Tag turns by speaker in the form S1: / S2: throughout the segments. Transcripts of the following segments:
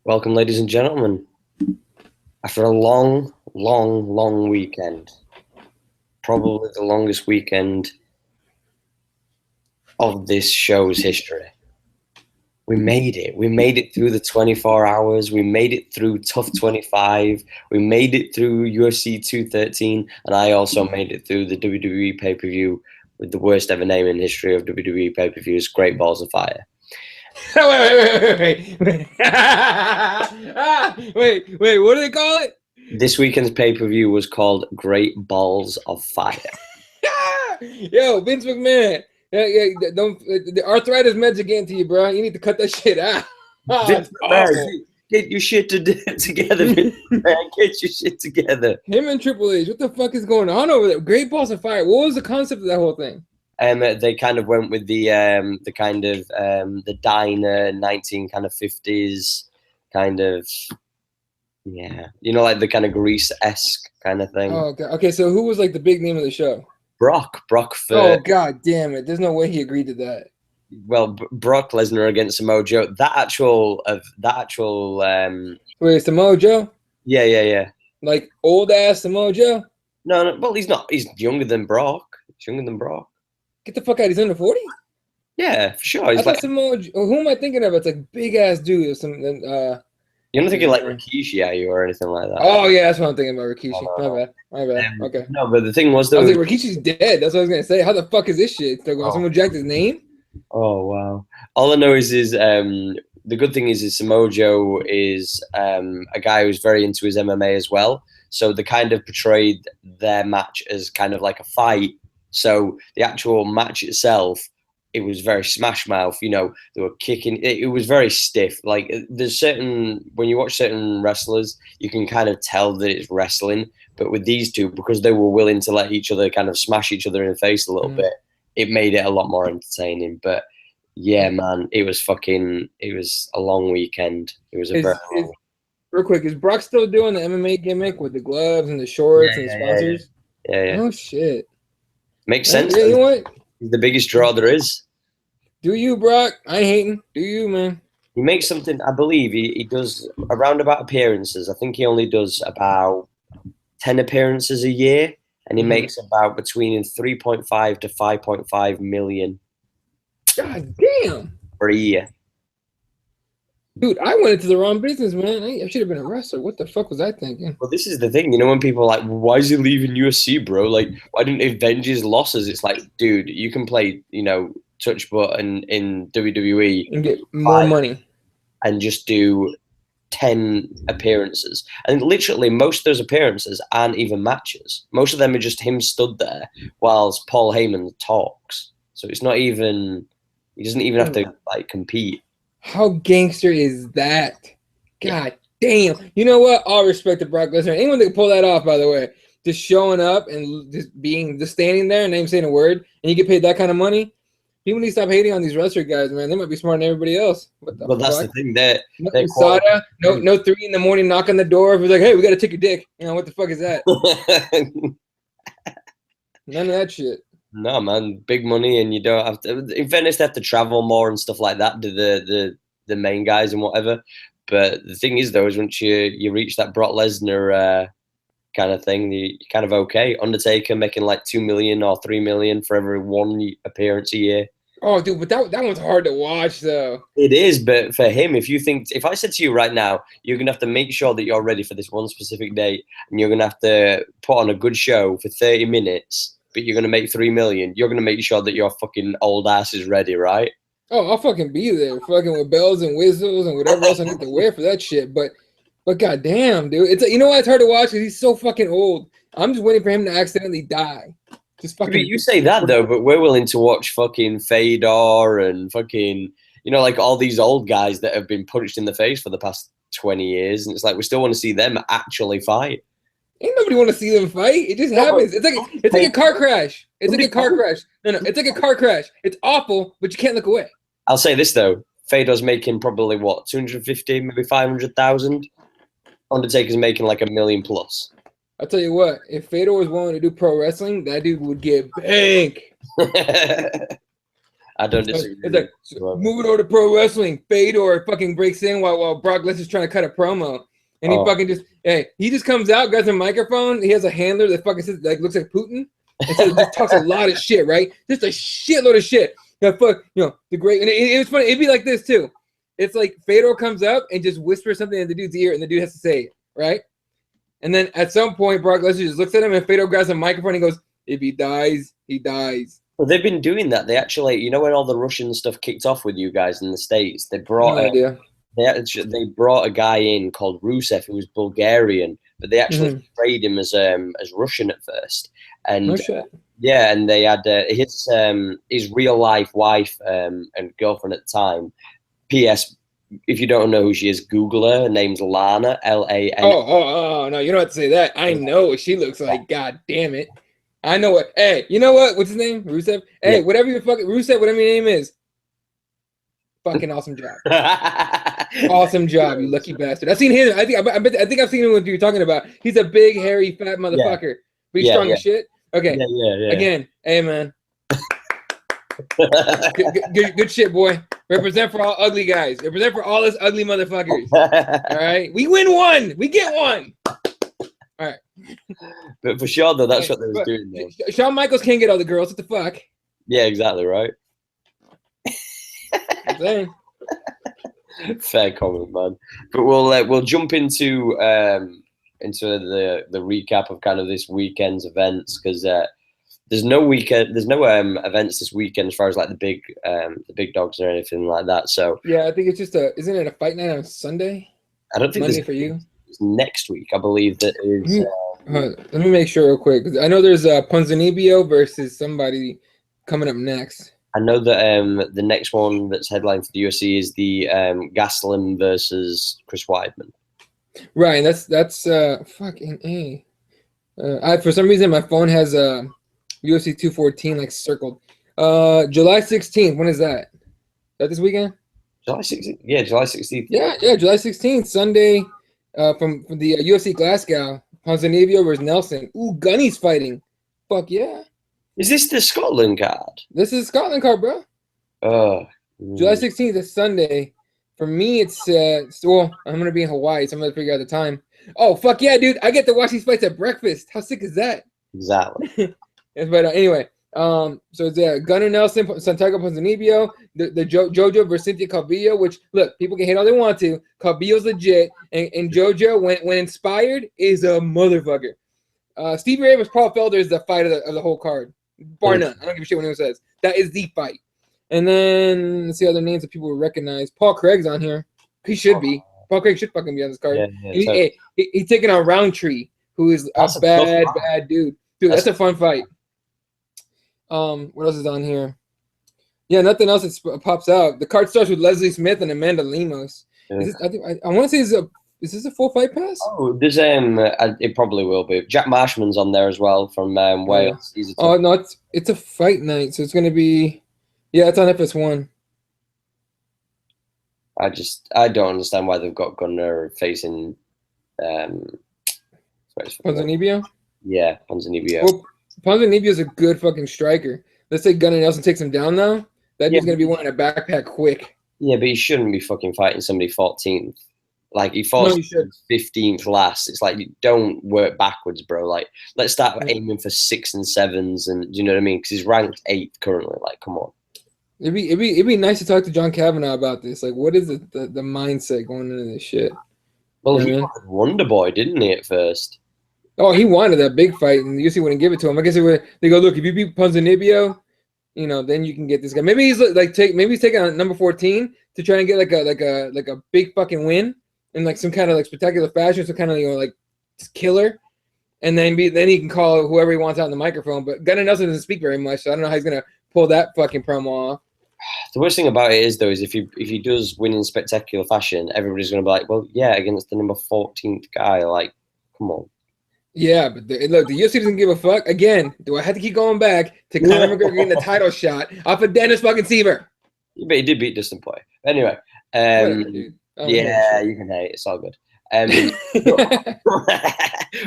S1: Welcome, ladies and gentlemen. After a long weekend, probably the longest weekend of this show's history, we made it. We made it through the 24 hours. We made it through TUF 25. We made it through UFC 213. And I also made it through the WWE pay-per-view with the worst ever name in the history of WWE pay-per-views, Great Balls of Fire.
S2: Wait, what do they call it?
S1: This weekend's pay-per-view was called Great Balls of Fire.
S2: Yo, Vince McMahon. Don't the arthritis meds are getting to you, bro. You need to cut that shit out.
S1: Vince McMahon, get your shit together, Vince McMahon. Get your shit together.
S2: Him and Triple H, what the fuck is going on over there? Great Balls of Fire. What was the concept of that whole thing?
S1: They kind of went with the diner 1950s kind of, yeah, like the kind of Grease-esque kind of thing.
S2: Oh, okay. So who was like the big name of the show?
S1: Brock for.
S2: Oh, god damn it! There's no way he agreed to that.
S1: Well, Brock Lesnar against Samoa Joe. That actual.
S2: Wait, Samoa Joe?
S1: Yeah.
S2: Like old ass Samoa Joe?
S1: No. Well, he's not. He's younger than Brock.
S2: Get the fuck out! He's under 40.
S1: Yeah, for sure. He's
S2: I thought Samoa Joe. Who am I thinking of? It's like big ass dude or something.
S1: You're not thinking like Rikishi, are you, or anything like that?
S2: Oh yeah, that's what I'm thinking about, Rikishi. My bad. Okay.
S1: No, but the thing was, though,
S2: I was like, Rikishi's dead. That's what I was gonna say. How the fuck is this shit? Someone jacked his name?
S1: Oh wow! All I know is the good thing is Samoa Joe is a guy who's very into his MMA as well. So they kind of portrayed their match as kind of like a fight. So the actual match itself, it was very smash mouth. They were kicking. It was very stiff. Like there's when you watch certain wrestlers, you can kind of tell that it's wrestling. But with these two, because they were willing to let each other kind of smash each other in the face a little bit, it made it a lot more entertaining. But yeah, man, it was a long weekend. It was a very long.
S2: Real quick, is Brock still doing the MMA gimmick with the gloves and the shorts and the sponsors?
S1: Yeah.
S2: Oh shit.
S1: Makes sense.
S2: Yeah, you know what?
S1: He's the biggest draw there is.
S2: Do you, Brock? I ain't hating. Do you, man?
S1: He makes something, I believe he does a roundabout appearances. I think he only does about 10 appearances a year, and he makes about between 3.5 to 5.5 million.
S2: God damn.
S1: For a year.
S2: Dude, I went into the wrong business, man. I should have been a wrestler. What the fuck was I thinking?
S1: Well, this is the thing. When people are like, why is he leaving UFC, bro? Like, why didn't he avenge his losses? It's like, dude, you can play, touch button in WWE
S2: and get more money
S1: and just do 10 appearances. And literally most of those appearances aren't even matches. Most of them are just him stood there whilst Paul Heyman talks. So it's not even, he doesn't even have to like compete.
S2: How gangster is that? God damn. You know what? All respect to Brock Lesnar. Anyone that can pull that off, by the way, just showing up and just standing there and not even saying a word, and you get paid that kind of money. People need to stop hating on these wrestler guys, man. They might be smarter than everybody else.
S1: Well, that's the thing. That
S2: no 3 a.m. knock on the door. If it's like, hey, we got to take your dick. What the fuck is that? None of that shit.
S1: No, man, big money, and you don't have to. In fairness, they have to travel more and stuff like that to the main guys and whatever. But the thing is, though, is once you reach that Brock Lesnar kind of thing, you're kind of okay. Undertaker making like 2 million or 3 million for every one appearance a year.
S2: Oh, dude, but that one's hard to watch, though.
S1: It is, but for him, if I said to you right now, you're gonna have to make sure that you're ready for this one specific date, and you're gonna have to put on a good show for 30 minutes. But you're going to make 3 million. You're going to make sure that your fucking old ass is ready, right?
S2: Oh, I'll fucking be there, fucking with bells and whistles and whatever else I need to wear for that shit. But goddamn, dude, it's why it's hard to watch because he's so fucking old. I'm just waiting for him to accidentally die. Just fucking.
S1: But you say that though, but we're willing to watch fucking Fedor and fucking, like all these old guys that have been punched in the face for the past 20 years, and it's like we still want to see them actually fight.
S2: Ain't nobody want to see them fight. It just happens. It's like a car crash. It's like a car crash. No, it's like a car crash. It's awful, but you can't look away.
S1: I'll say this though: Fedor's making probably what 250, maybe 500,000. Undertaker's making like $1 million plus.
S2: I'll tell you what: if Fedor was willing to do pro wrestling, that dude would get bank.
S1: I don't disagree.
S2: It's like moving over to pro wrestling. Fedor fucking breaks in while Brock Lesnar's trying to cut a promo, and he fucking just comes out, grabs a microphone. He has a handler that fucking says, like looks like Putin, and so just talks a lot of shit, right? Just a shitload of shit. The great, and it was funny. It'd be like this too. It's like Fedor comes up and just whispers something in the dude's ear, and the dude has to say it, right? And then at some point, Brock Lesnar just looks at him, and Fedor grabs a microphone and goes, "If he dies, he dies."
S1: Well, they've been doing that. They actually, when all the Russian stuff kicked off with you guys in the States, they brought they brought a guy in called Rusev who was Bulgarian, but they actually portrayed him as Russian at first. And yeah, and they had his real life wife and girlfriend at the time. P.S. If you don't know who she is, Google her. Her name's Lana, Lana.
S2: Oh, no, you don't have to say that. I know what she looks like. God damn it. I know what. Hey, you know what? What's his name? Rusev? Hey, whatever your fucking Rusev, whatever your name is. Fucking awesome job. Awesome job, you lucky bastard. I've seen him. I think I've seen him what you're talking about. He's a big, hairy, fat motherfucker. But he's strong as shit. Okay. Yeah. Again, hey man. Good shit, boy. Represent for all ugly guys. Represent for all us ugly motherfuckers. All right. We win one. We get one. All right.
S1: But for sure, though, that's what they were doing. Though.
S2: Shawn Michaels can't get all the girls. What the fuck?
S1: Yeah, exactly right.
S2: I'm saying.
S1: Fair comment, man. But we'll jump into the recap of kind of this weekend's events because there's no events this weekend as far as like the big dogs or anything like that. So
S2: yeah, I think it's just isn't it a fight night on Sunday?
S1: I don't think
S2: Monday for you.
S1: It's next week, I believe that is.
S2: Let me make sure real quick because I know there's Ponzinibbio versus somebody coming up next.
S1: I know that the next one that's headlined for the UFC is the Gastelum versus Chris Weidman.
S2: Right, that's fucking A. For some reason my phone has UFC 214 like circled. July 16th. When is that? Is that this weekend?
S1: July 16th. Yeah, July 16th.
S2: Yeah, July 16th, Sunday. From the UFC Glasgow, Ponzinibbio versus Nelson. Ooh, Gunny's fighting. Fuck yeah. Is
S1: this the Scotland card?
S2: This is Scotland card, bro. July 16th is Sunday. For me, it's I'm gonna be in Hawaii, so I'm gonna figure out the time. Oh fuck yeah, dude! I get to watch these fights at breakfast. How sick is that?
S1: Exactly.
S2: But anyway, so it's Gunnar Nelson, Santiago Ponzinibbio, the Jojo versus Cynthia Calvillo. Which look, people can hate all they want to. Calvillo's legit, and Jojo, when inspired, is a motherfucker. Stevie Ray versus Paul Felder is the fight of the whole card, bar none. I don't give a shit what anyone says. That is the fight. And then let's see other names that people will recognize. Paul Craig's on here. He should be. Paul Craig should fucking be on this card. He's taking on Roundtree, who is a bad dude. Dude, that's a fun fight. What else is on here? Yeah, nothing else that pops out. The card starts with Leslie Smith and Amanda Lemos. Yeah. I want to say is this a full fight pass?
S1: Oh, there's it probably will be. Jack Marshman's on there as well from Wales.
S2: No, it's a fight night, so it's gonna be. Yeah, it's on FS1.
S1: I don't understand why they've got Gunnar facing
S2: Ponzinibbio?
S1: Yeah, Ponzinibbio.
S2: Well, Ponzinibbio is a good fucking striker. Let's say Gunnar Nelson takes him down though. That dude's gonna be wanting a backpack quick.
S1: Yeah, but he shouldn't be fucking fighting somebody 14th. Like he fought 15th last. It's like you don't work backwards, bro. Like let's start aiming for 6s and 7s, and you know what I mean? Because he's ranked 8th currently. Like, come on.
S2: It'd be nice to talk to John Kavanaugh about this. Like, what is the mindset going into this shit?
S1: Well, he wanted Wonder Boy, didn't he, at first?
S2: Oh, he wanted that big fight, and the UFC wouldn't give it to him. I guess they go, look, if you beat Ponzinibbio, then you can get this guy. Maybe he's taking on number 14 to try and get like a big fucking win in like some kind of like spectacular fashion, some kind of like killer, and then he can call whoever he wants out on the microphone. But Gunnar Nelson doesn't speak very much, so I don't know how he's gonna pull that fucking promo off.
S1: The worst thing about it is though is if he does win in spectacular fashion, everybody's gonna be like, well, yeah, against the number 14th guy. Like, come on.
S2: Yeah, but look, the UFC doesn't give a fuck. Again, do I have to keep going back to Conor McGregor getting the title shot off of Dennis fucking Seaver?
S1: But he did beat Dustin Poirier. Anyway, whatever, dude. Yeah, you can hate. It's all good.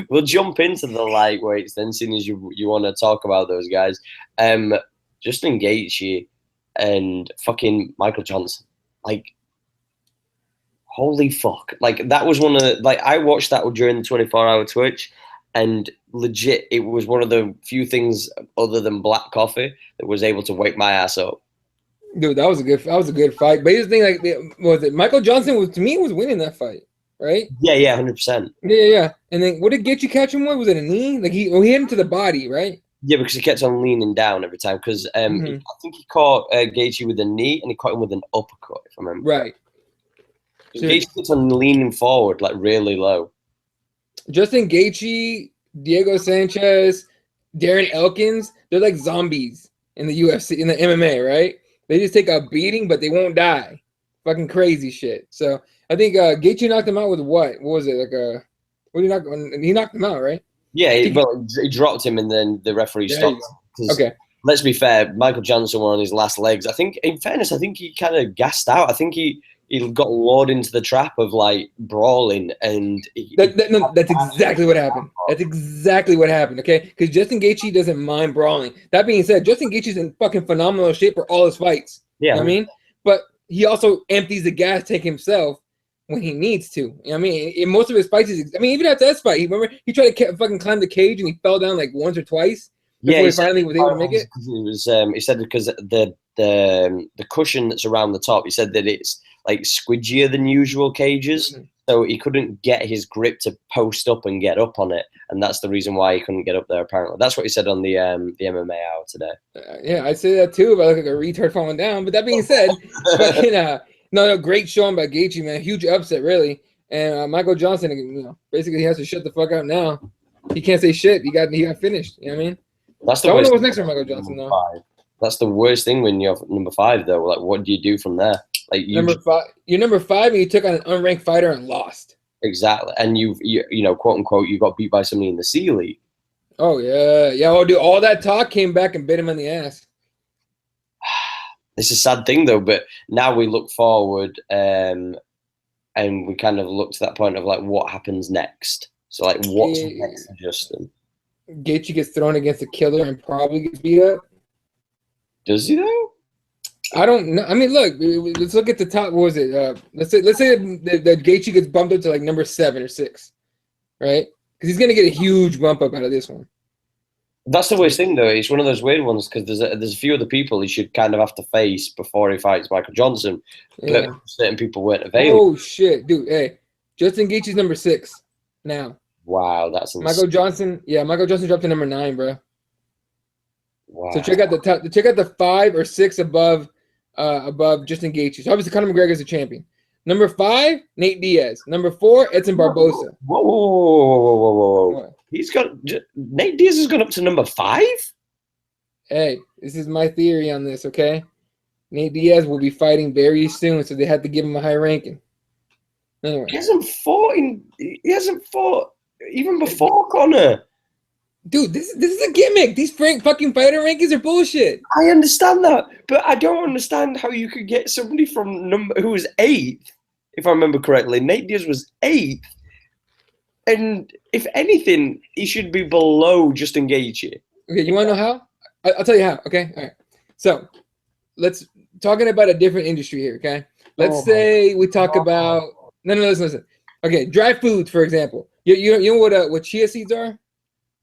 S1: We'll jump into the lightweights then, seeing as you want to talk about those guys. Justin Gaethje, and fucking Michael Johnson. Like, holy fuck. Like, that was one of the, like, I watched that during the 24-hour Twitch, and legit, it was one of the few things other than black coffee that was able to wake my ass up.
S2: Dude, that was a good fight. But here's the thing, like, was it Michael Johnson was, to me, was winning that fight, right?
S1: Yeah, 100%.
S2: Yeah. And then what did Gaethje catch him with? Was it a knee? Like he hit him to the body, right?
S1: Yeah, because he kept on leaning down every time. Because I think he caught Gaethje with a knee, and he caught him with an uppercut, if I remember.
S2: Right.
S1: So Gaethje keeps on leaning forward, like really low.
S2: Justin Gaethje, Diego Sanchez, Darren Elkins, they're like zombies in the UFC, in the MMA, right? They just take a beating, but they won't die. Fucking crazy shit. So I think Gaethje knocked him out with what? What was it? Like a what did he knock? He knocked him out, right?
S1: Yeah, he dropped him, and then the referee stopped.
S2: Okay.
S1: Let's be fair. Michael Johnson were on his last legs. I think, in fairness, I think he kind of gassed out. I think he got lured into the trap of like brawling, and
S2: that's exactly what happened. That's exactly what happened. Okay, because Justin Gaethje doesn't mind brawling. That being said, Justin Gaethje's in fucking phenomenal shape for all his fights.
S1: Yeah,
S2: you know what I mean, but he also empties the gas tank himself when he needs to. You know what I mean, in most of his fights, even after that fight, remember he tried to fucking climb the cage and he fell down like once or twice before he finally was able to make it.
S1: He said because the cushion that's around the top, he said that it's like squidgier than usual cages, so he couldn't get his grip to post up and get up on it, and that's the reason why he couldn't get up there. Apparently, that's what he said on the MMA Hour today.
S2: Yeah, I'd say that too. If I look like a retard falling down, but that being said, fucking no, great showing by Gaethje, man. Huge upset, really. And Michael Johnson, you know, basically he has to shut the fuck up now. He can't say shit. He got finished. You know what I mean?
S1: That's the
S2: I don't know what's next for Michael Johnson though.
S1: That's the worst thing when you're number 5 though. Like, what do you do from there? Like
S2: number 5, you're number 5, and you took on an unranked fighter and lost.
S1: Exactly, and you know, quote unquote, you got beat by somebody in the C League.
S2: Oh yeah. Oh, dude, all that talk came back and bit him in the ass.
S1: It's a sad thing though, but now we look forward, and we kind of look to that point of like what happens next. So like, what's next for Justin?
S2: Gaethje gets thrown against a killer and probably gets beat up.
S1: Does he though?
S2: I don't know. I mean, look, let's look at the top. What was it? Let's say that Gaethje gets bumped up to like number 7 or 6, right? Because he's gonna get a huge bump up out of this one.
S1: That's the worst thing, though. It's one of those weird ones because there's a few other people he should kind of have to face before he fights Michael Johnson, but certain people weren't available.
S2: Oh shit, dude! Hey, Justin Gaethje's number 6 now.
S1: Wow, that's insane.
S2: Michael Johnson. Yeah, Michael Johnson dropped to number 9, bro.
S1: Wow.
S2: So check out the top. Check out the 5 or 6 above Justin Gaethje. So obviously, Conor McGregor's a champion. Number 5, Nate Diaz. Number 4, Edson Barboza.
S1: Whoa. Nate Diaz has gone up to number 5?
S2: Hey, this is my theory on this, okay? Nate Diaz will be fighting very soon, so they had to give him a high ranking. Anyway.
S1: He hasn't fought even before Conor.
S2: Dude, this is a gimmick. These fucking fighter rankings are bullshit.
S1: I understand that, but I don't understand how you could get somebody from who was 8th, if I remember correctly. Nate Diaz was 8th. And if anything, he should be below Justin Gaethje. Okay,
S2: you want to know how? I'll tell you how. Okay, all right. So let's talking about a different industry here. Okay, let's say we talk about listen. Okay, dry foods, for example. You know what chia seeds are?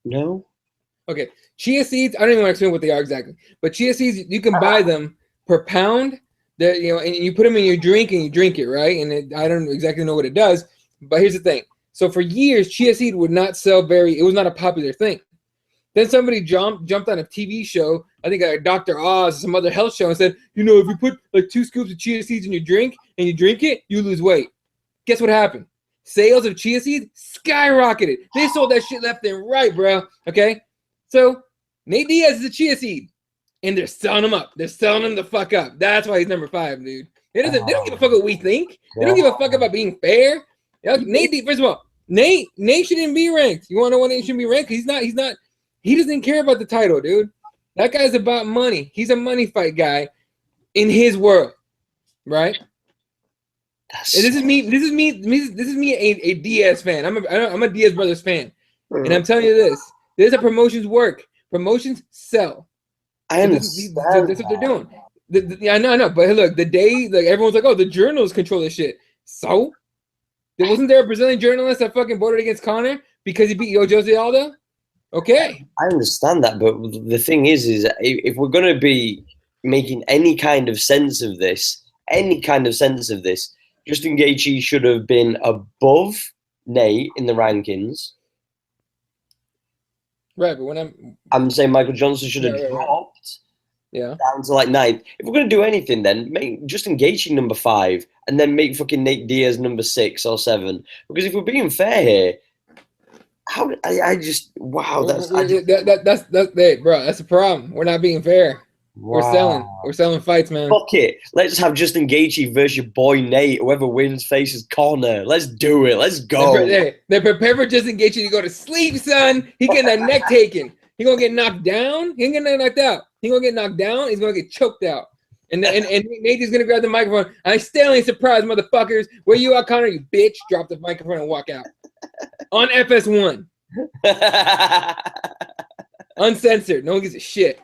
S1: No.
S2: Okay, chia seeds. I don't even want to explain what they are exactly, but chia seeds you can buy them per pound. That and you put them in your drink and you drink it, right? And I don't exactly know what it does, but here's the thing. So for years, chia seed would not sell it was not a popular thing. Then somebody jumped on a TV show, I think Dr. Oz or some other health show, and said, if you put like 2 scoops of chia seeds in your drink and you drink it, you lose weight. Guess what happened? Sales of chia seeds skyrocketed. They sold that shit left and right, bro. Okay? So Nate Diaz is a chia seed, and they're selling him up. They're selling him the fuck up. That's why he's number 5, dude. They don't give a fuck what we think. They don't give a fuck about being fair. Nate, first of all, Nate shouldn't be ranked. You want to know why Nate shouldn't be ranked? He's not. He doesn't care about the title, dude. That guy's about money. He's a money fight guy in his world, right? And this is me, a Diaz fan. I'm a Diaz brothers fan, and I'm telling you this: is how promotions work. Promotions sell.
S1: I understand.
S2: That's what they're doing. I know. But look, the day like everyone's like, oh, the journalists control this shit. So, wasn't there a Brazilian journalist that fucking voted against Conor because he beat Jose Aldo? Okay,
S1: I understand that, but the thing is if we're going to be making any kind of sense of this, Justin Gaethje should have been above Nate in the rankings.
S2: Right, but when
S1: I'm saying Michael Johnson should have dropped down to like 9th. If we're going to do anything, then make Justin Gaethje number 5 and then make fucking Nate Diaz number 6 or 7. Because if we're being fair here, that's bro.
S2: That's the problem. We're not being fair.
S1: Wow.
S2: We're selling fights, man.
S1: Fuck it. Let's have Justin Gaethje versus your boy Nate. Whoever wins faces Conor. Let's do it. Let's go.
S2: They're prepared for Justin Gaethje to go to sleep, son. He getting that neck taken. He gonna get knocked down. He ain't gonna get knocked out. He gonna get knocked down. He's gonna get choked out. And Nate is gonna grab the microphone. I still ain't surprised, motherfuckers. Where you at, Conor? You bitch. Drop the microphone and walk out. On FS1. Uncensored. No one gives a shit.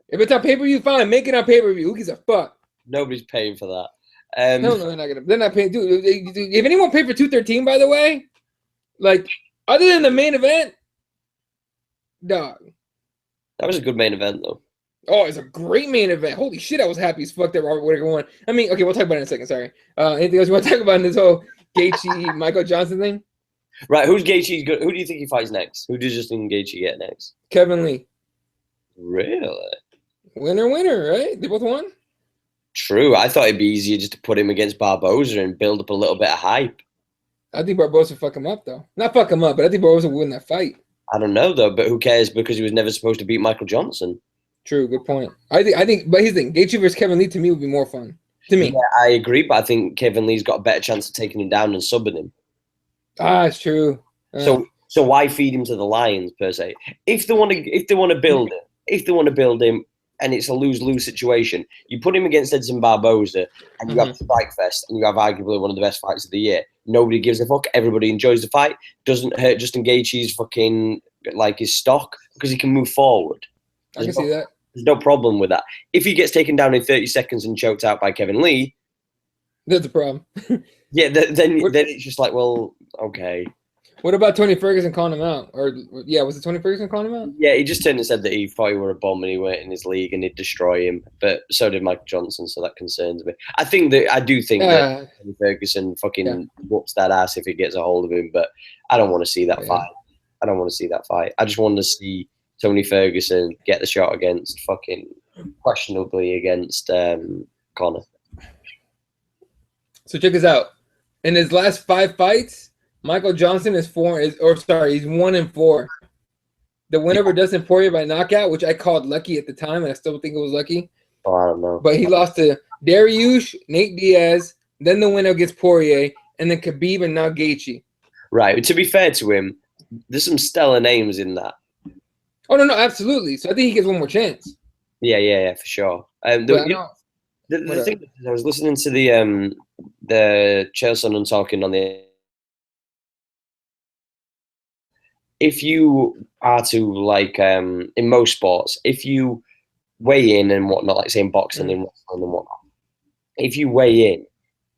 S2: If it's on pay-per-view, fine. Make it on pay-per-view. Who gives a fuck?
S1: Nobody's paying for that.
S2: No, they're not gonna. They're not paying. Dude, if anyone paid for 213, by the way, like other than the main event, dog.
S1: That was a good main event, though.
S2: Oh, it's a great main event. Holy shit, I was happy as fuck that Robert Whittaker won. I mean, okay, we'll talk about it in a second. Sorry. Anything else you want to talk about in this whole Gaethje Michael Johnson thing?
S1: Right. Who's Gaethje's good? Who do you think he fights next? Who does Justin Gaethje get next?
S2: Kevin Lee.
S1: Really?
S2: Winner, right? They both won?
S1: True. I thought it'd be easier just to put him against Barboza and build up a little bit of hype.
S2: I think Barboza would fuck him up, though. Not fuck him up, but I think Barboza would win that fight.
S1: I don't know, though, but who cares because he was never supposed to beat Michael Johnson.
S2: True, good point. I think, but here's the thing. Gaethje versus Kevin Lee, to me, would be more fun. To me.
S1: Yeah, I agree, but I think Kevin Lee's got a better chance of taking him down and subbing him.
S2: It's true.
S1: So why feed him to the lions, per se? If they want to build him, and it's a lose-lose situation, you put him against Edson Barboza, and you have a Strike Fest, and you have arguably one of the best fights of the year. Nobody gives a fuck. Everybody enjoys the fight. Doesn't hurt Justin Gaethje's fucking like his stock because he can move forward.
S2: I can see that.
S1: There's no problem with that. If he gets taken down in 30 seconds and choked out by Kevin Lee,
S2: that's a problem.
S1: Yeah, then it's just like, well, okay.
S2: What about Tony Ferguson calling him out? Or was it Tony Ferguson calling him out?
S1: Yeah, he just turned and said that he thought he were a bomb and he weren't in his league and he'd destroy him. But so did Michael Johnson, so that concerns me. I do think that Tony Ferguson fucking whoops that ass if he gets a hold of him. But I don't want to see that fight. I just want to see Tony Ferguson get the shot against fucking questionably against Conor.
S2: So check this out. In his last 5 fights, Michael Johnson he's 1-4. The win over Dustin Poirier by knockout, which I called lucky at the time, and I still think it was lucky.
S1: Oh, I don't know.
S2: But he lost to Dariush, Nate Diaz, then the win against Poirier, and then Khabib and now Gaethje.
S1: Right. To be fair to him, there's some stellar names in that.
S2: Oh, no, absolutely. So I think he gets one more chance.
S1: Yeah, for sure. The thing is, I was listening to the Chelsea and talking on the. If you are to like in most sports, if you weigh in and whatnot, like say in boxing and wrestling and whatnot, if you weigh in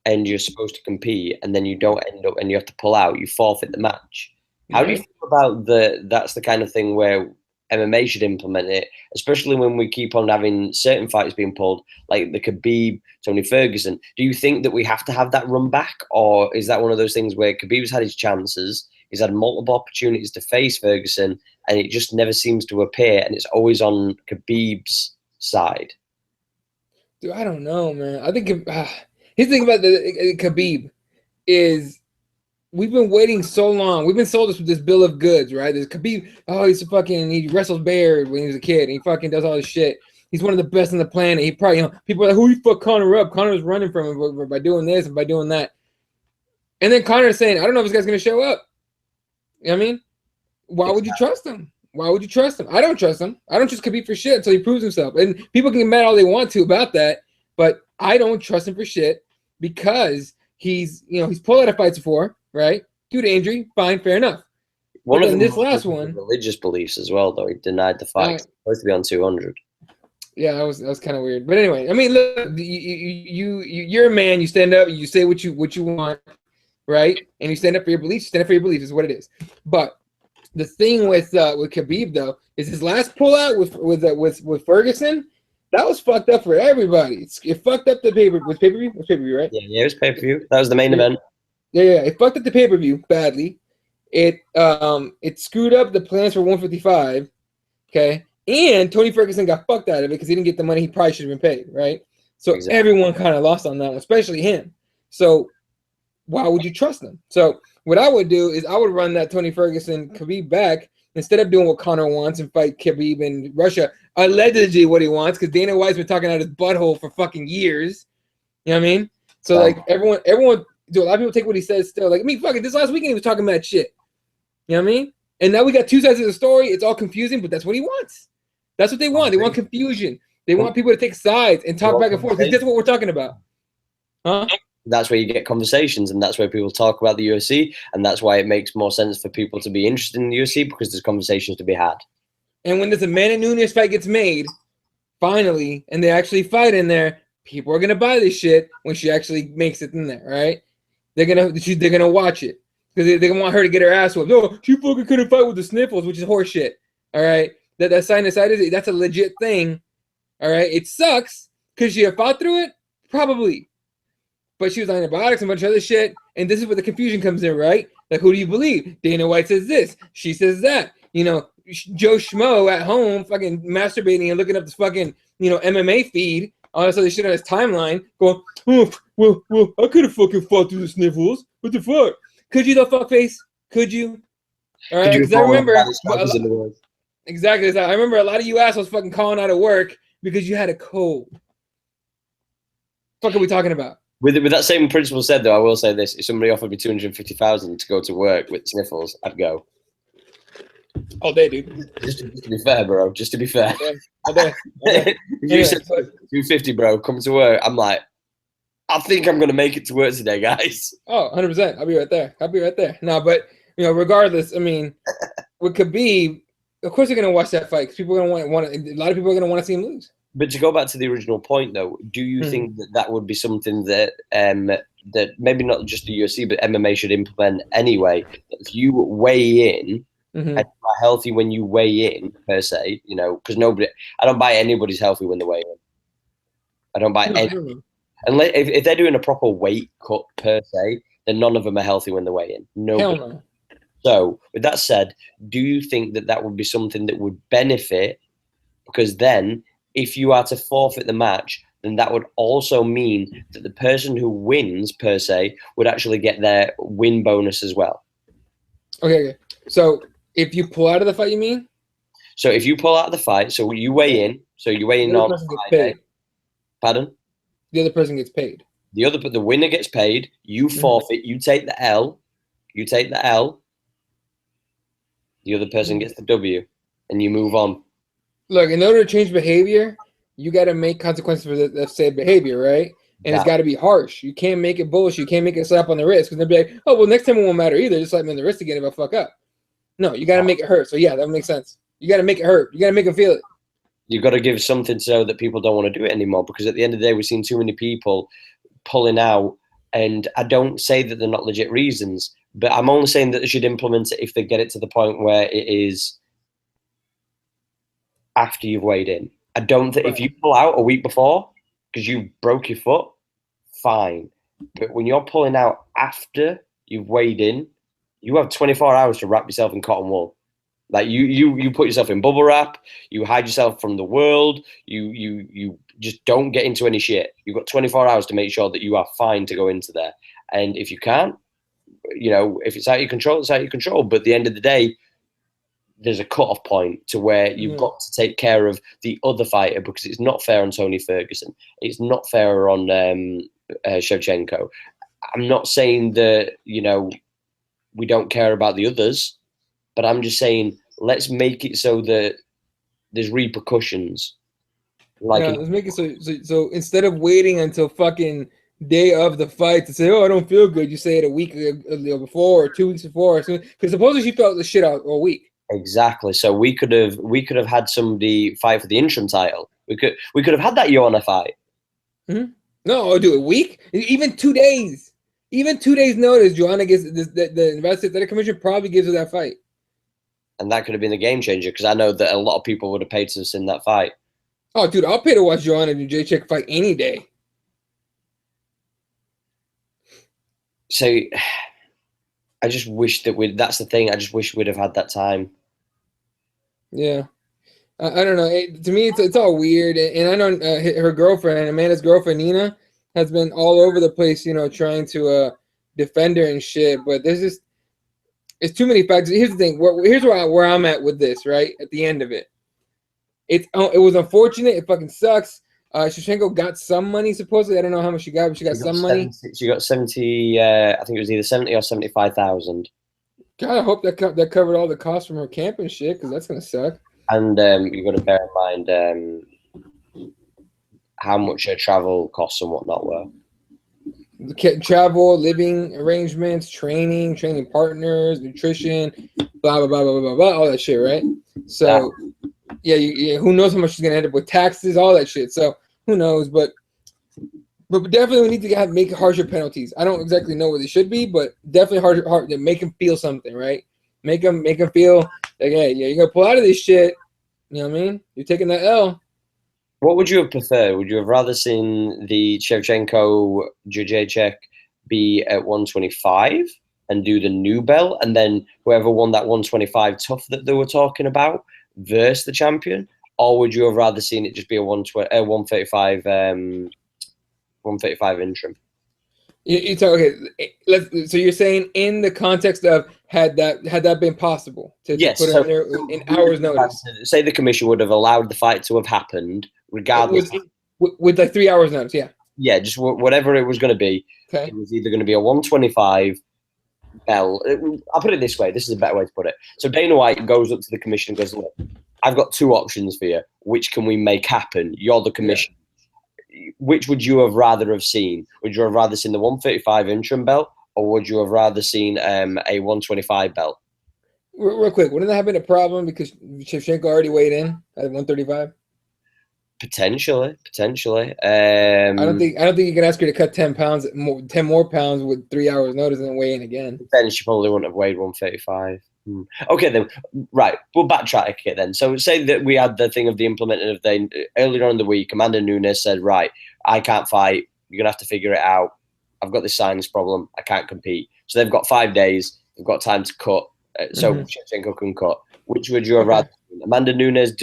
S1: and you're supposed to compete and then you don't end up and you have to pull out, you forfeit the match. How do you feel about that's the kind of thing where MMA should implement it, especially when we keep on having certain fighters being pulled, like the Khabib, Tony Ferguson? Do you think that we have to have that run back, or is that one of those things where Khabib's had his chances, he's had multiple opportunities to face Ferguson, and it just never seems to appear, and it's always on Khabib's side?
S2: Dude, I don't know, man. I think his thing about the Khabib is we've been waiting so long. We've been sold this with this bill of goods, right? There's Khabib. Oh, he wrestles bears when he was a kid, and he fucking does all this shit. He's one of the best on the planet. He probably, people are like, who you fuck Conor up? Conor was running from him by doing this and by doing that. And then Conor's saying, I don't know if this guy's gonna show up. You know what I mean? Why would you trust him? Why would you trust him? I don't trust him. I don't trust Khabib for shit until he proves himself. And people can get mad all they want to about that, but I don't trust him for shit because he's pulled out of fights before. Right? Due to injury, fine, fair enough.
S1: One of
S2: this last one,
S1: religious beliefs as well, though. He denied the fight. He's supposed to be on 200.
S2: Yeah, that was kind of weird. But anyway, I mean, look, you're a man. You stand up. You say what you want, right? And you stand up for your beliefs. Stand up for your beliefs is what it is. But the thing with Khabib though is his last pullout with Ferguson. That was fucked up for everybody. It fucked up the pay-per-view. Was pay-per-view? Was pay-per-view, right?
S1: Yeah, it was pay-per-view. That was the main event.
S2: Yeah. It fucked up the pay-per-view badly. It screwed up the plans for 155. Okay. And Tony Ferguson got fucked out of it because he didn't get the money he probably should have been paid, right? So Everyone kind of lost on that one, especially him. So why would you trust him? So what I would do is I would run that Tony Ferguson Khabib back instead of doing what Conor wants and fight Khabib in Russia. Allegedly what he wants, because Dana White's been talking out his butthole for fucking years. You know what I mean? So like everyone, do a lot of people take what he says still. Like, I mean, fucking this last weekend he was talking mad shit. You know what I mean? And now we got two sides of the story. It's all confusing, but that's what he wants. That's what they want. They want confusion. They want people to take sides and talk back and forth. That's what we're talking about. Huh?
S1: That's where you get conversations, and that's where people talk about the UFC, and that's why it makes more sense for people to be interested in the UFC, because there's conversations to be had.
S2: And when this Amanda Nunes fight gets made, finally, and they actually fight in there, people are gonna buy this shit when she actually makes it in there, right? They're gonna watch it because they want her to get her ass whooped. No, she fucking couldn't fight with the sniffles, which is horseshit. All right, that sinusitis, that's a legit thing. All right, it sucks because she have fought through it, probably, but she was on antibiotics and a bunch of other shit. And this is where the confusion comes in, right? Like, who do you believe? Dana White says this, she says that. You know, Joe Schmo at home fucking masturbating and looking up this fucking, MMA feed, all this other shit on his timeline, going, oh, well, I could have fucking fought through the sniffles. What the fuck? Could you, though, fuckface? Could you? All right, because I remember exactly. I remember a lot of you assholes fucking calling out of work because you had a cold. What are we talking about?
S1: With that same principle said, though, I will say this: if somebody offered me 250,000 to go to work with sniffles, I'd go.
S2: All day, dude.
S1: Just to be fair, bro. Just to be fair.
S2: All day.
S1: If you said 250, bro, come to work, I'm like, I think I'm gonna make it to work today, guys.
S2: Oh, 100%. I'll be right there. No, but regardless, I mean, with Khabib, of course they're gonna watch that fight because people are gonna want. A lot of people are gonna want to see him lose.
S1: But to go back to the original point, though, do you think that would be something that that maybe not just the UFC but MMA should implement anyway? If you weigh in and you are healthy when you weigh in, per se, because I don't buy anybody's healthy when they weigh in. I don't buy any. Unless if they're doing a proper weight cut per se, then none of them are healthy when they weigh in. No. So with that said, do you think that would be something that would benefit? Because then, if you are to forfeit the match, then that would also mean that the person who wins, per se, would actually get their win bonus as well.
S2: Okay. So if you pull out of the fight, you mean?
S1: So if you pull out of the fight, so you weigh in on Friday. Pardon?
S2: The other person gets paid.
S1: The winner gets paid. You forfeit. You take the L. The other person gets the W, and you move on.
S2: Look, in order to change behavior, you got to make consequences for the said behavior, right? And it's got to be harsh. You can't make it bullshit. You can't make it slap on the wrist because they'll be like, oh, well, next time it won't matter either. Just slap me on the wrist again if I fuck up. No, you got to make it hurt. So, yeah, that makes sense. You got to make it hurt. You got to make them feel it.
S1: You've got to give something so that people don't want to do it anymore, because at the end of the day, we've seen too many people pulling out. And I don't say that they're not legit reasons, but I'm only saying that they should implement it if they get it to the point where it is after you've weighed in. I don't think if you pull out a week before because you broke your foot, fine. But when you're pulling out after you've weighed in, you have 24 hours to wrap yourself in cotton wool. Like you put yourself in bubble wrap, you hide yourself from the world, you just don't get into any shit. You've got 24 hours to make sure that you are fine to go into there. And if you can't, if it's out of your control, it's out of your control. But at the end of the day, there's a cut-off point to where you've got to take care of the other fighter, because it's not fair on Tony Ferguson. It's not fair on Shevchenko. I'm not saying that, we don't care about the others, but I'm just saying let's make it so that there's repercussions.
S2: Let's make it so instead of waiting until fucking day of the fight to say, oh, I don't feel good, you say it a week before or 2 weeks before. Because supposedly she felt the shit out all week.
S1: Exactly. So we could have had somebody fight for the interim title We could have had that Joanna fight.
S2: Mm-hmm. No, I'll do a week, even 2 days. Even 2 days notice, Joanna gets the investigative commission probably gives her that fight.
S1: And that could have been the game changer, because I know that a lot of people would have paid to have seen that fight.
S2: Oh, dude, I'll pay to watch Joanna and Gaethje fight any day.
S1: So I just wish that that's the thing. I just wish we'd have had that time.
S2: Yeah. I don't know. To me, it's all weird. And I know her girlfriend, Amanda's girlfriend, Nina, has been all over the place, trying to defend her and shit. But it's too many factors. Here's the thing. Here's where I'm at with this, right? At the end of it. It was unfortunate. It fucking sucks. Shevchenko got some money, supposedly. I don't know how much she got, but she got some money.
S1: She got 70, I think it was either 70 or 75,000.
S2: God, I hope that covered all the costs from her camp and shit, because that's going to suck.
S1: And you've got to bear in mind how much her travel costs and whatnot were.
S2: Travel, living arrangements, training partners, nutrition, blah, blah, blah, blah, blah, blah, all that shit, right? So, yeah, who knows how much she's going to end up with taxes, all that shit. So, who knows? But definitely we need to make harsher penalties. I don't exactly know what they should be, but definitely hard to make them feel something, right? Make them feel like, hey, yeah, you're going to pull out of this shit. You know what I mean? You're taking that L. What
S1: would you have preferred? Would you have rather seen the Shevchenko Gaethje be at 125 and do the new belt, and then whoever won that 125 TUF that they were talking about versus the champion? Or would you have rather seen it just be a 135 interim?
S2: Okay. So you're saying in the context of had that been possible to put it there in hours notice?
S1: Say the commission would have allowed the fight to have happened regardless.
S2: With like 3 hours notice, yeah.
S1: Yeah, just whatever it was going to be.
S2: Okay.
S1: It was either going to be a 125 bell. I'll put it this way. This is a better way to put it. So Dana White goes up to the commission and goes, look, I've got two options for you. Which can we make happen? You're the commission. Yeah. Which would you have rather have seen? Would you have rather seen the 135 interim belt, or would you have rather seen a 125 belt?
S2: Real quick, wouldn't that have been a problem because Shevchenko already weighed in at 135?
S1: Potentially.
S2: I don't think you can ask her to cut 10 more pounds with 3 hours notice and weigh in again.
S1: Then she probably wouldn't have weighed 135. Okay, then, right, we'll backtrack it then. So say that we had the thing of the implementing of earlier on in the week, Amanda Nunes said, right, I can't fight. You're going to have to figure it out. I've got this sinus problem. I can't compete. So they've got 5 days. They've got time to cut. So Shevchenko can cut. Which would you have rather seen? Amanda Nunes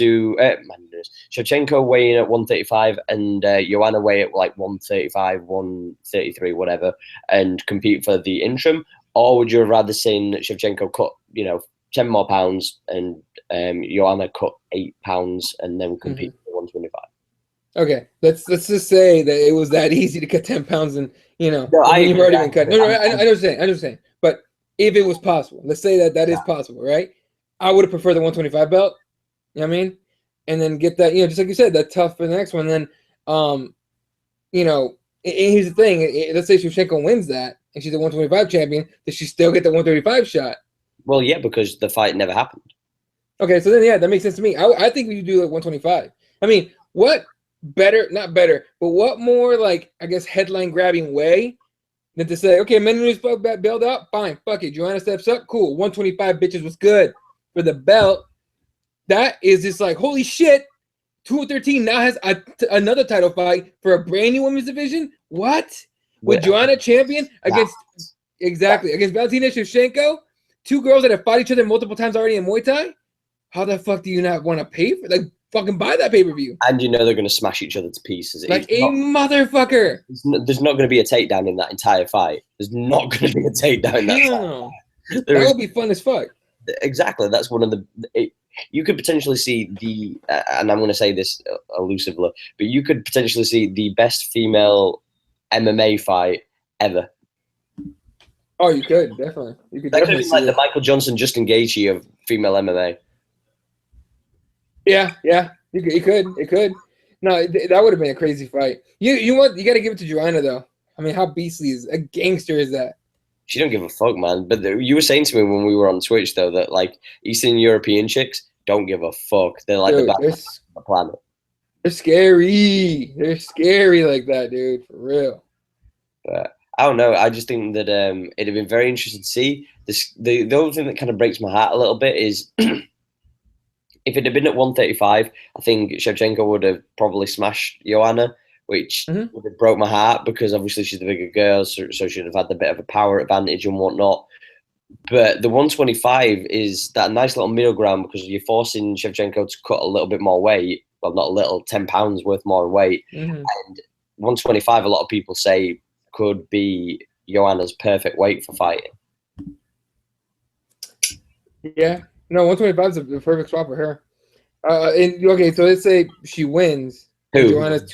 S1: Shevchenko weigh in at 135 and Joanna weigh at like 135, 133, whatever, and compete for the interim? Or would you have rather seen Shevchenko cut, 10 more pounds and Joanna cut 8 pounds and then compete for 125?
S2: Okay, let's just say that it was that easy to cut 10 pounds and you've already been cut. No, I understand. But if it was possible, let's say that is possible, right? I would have preferred the 125 belt. You know what I mean? And then get that, just like you said, that tough for the next one. And then, here's the thing. Let's say Shevchenko wins that and she's a 125 champion. Does she still get the 135 shot?
S1: Well, yeah, because the fight never happened. Okay,
S2: so then, yeah, that makes sense to me. I think we do like 125. I mean, what not better, but what more, like, I guess, headline-grabbing way than to say, okay, Mendes bailed out? Fine, fuck it. Joanna steps up? Cool. 125 bitches was good for the belt. That is just like, holy shit, 213 now has another title fight for a brand new women's division? What? With Joanna champion against Valentina Shevchenko? Two girls that have fought each other multiple times already in Muay Thai? How the fuck do you not want to pay for, like, fucking buy that pay-per-view?
S1: And they're going to smash each other to pieces.
S2: Like motherfucker.
S1: There's not going to be a takedown in that entire fight. There's not going to be a takedown in that fight.
S2: That would be fun as fuck.
S1: Exactly. That's one of the... You could potentially see and I'm going to say this elusively, but you could potentially see the best female MMA fight ever.
S2: Oh, you could, definitely.
S1: That could be like the Michael Johnson, Justin Gaethje of female MMA.
S2: Yeah, it could. No, that would have been a crazy fight. You got to give it to Joanna, though. I mean, how beastly a gangster is that?
S1: She don't give a fuck, man. But you were saying to me when we were on Twitch, though, that like Eastern European chicks don't give a fuck. They're like the best on the planet.
S2: They're scary. They're scary like that, dude. For real.
S1: But I don't know. I just think that it'd have been very interesting to see. The other thing that kind of breaks my heart a little bit is if it had been at 135, I think Shevchenko would have probably smashed Joanna, which would have broke my heart because obviously she's the bigger girl, so she'd have had the bit of a power advantage and whatnot. But the 125 is that nice little middle ground because you're forcing Shevchenko to cut a little bit more weight. Well, not a little, 10 pounds worth more weight. And 125, a lot of people say, could be Joanna's perfect weight for fighting.
S2: Yeah. No, 125 is the perfect spot for her. Okay, so let's say she wins.
S1: Who?
S2: Joanna's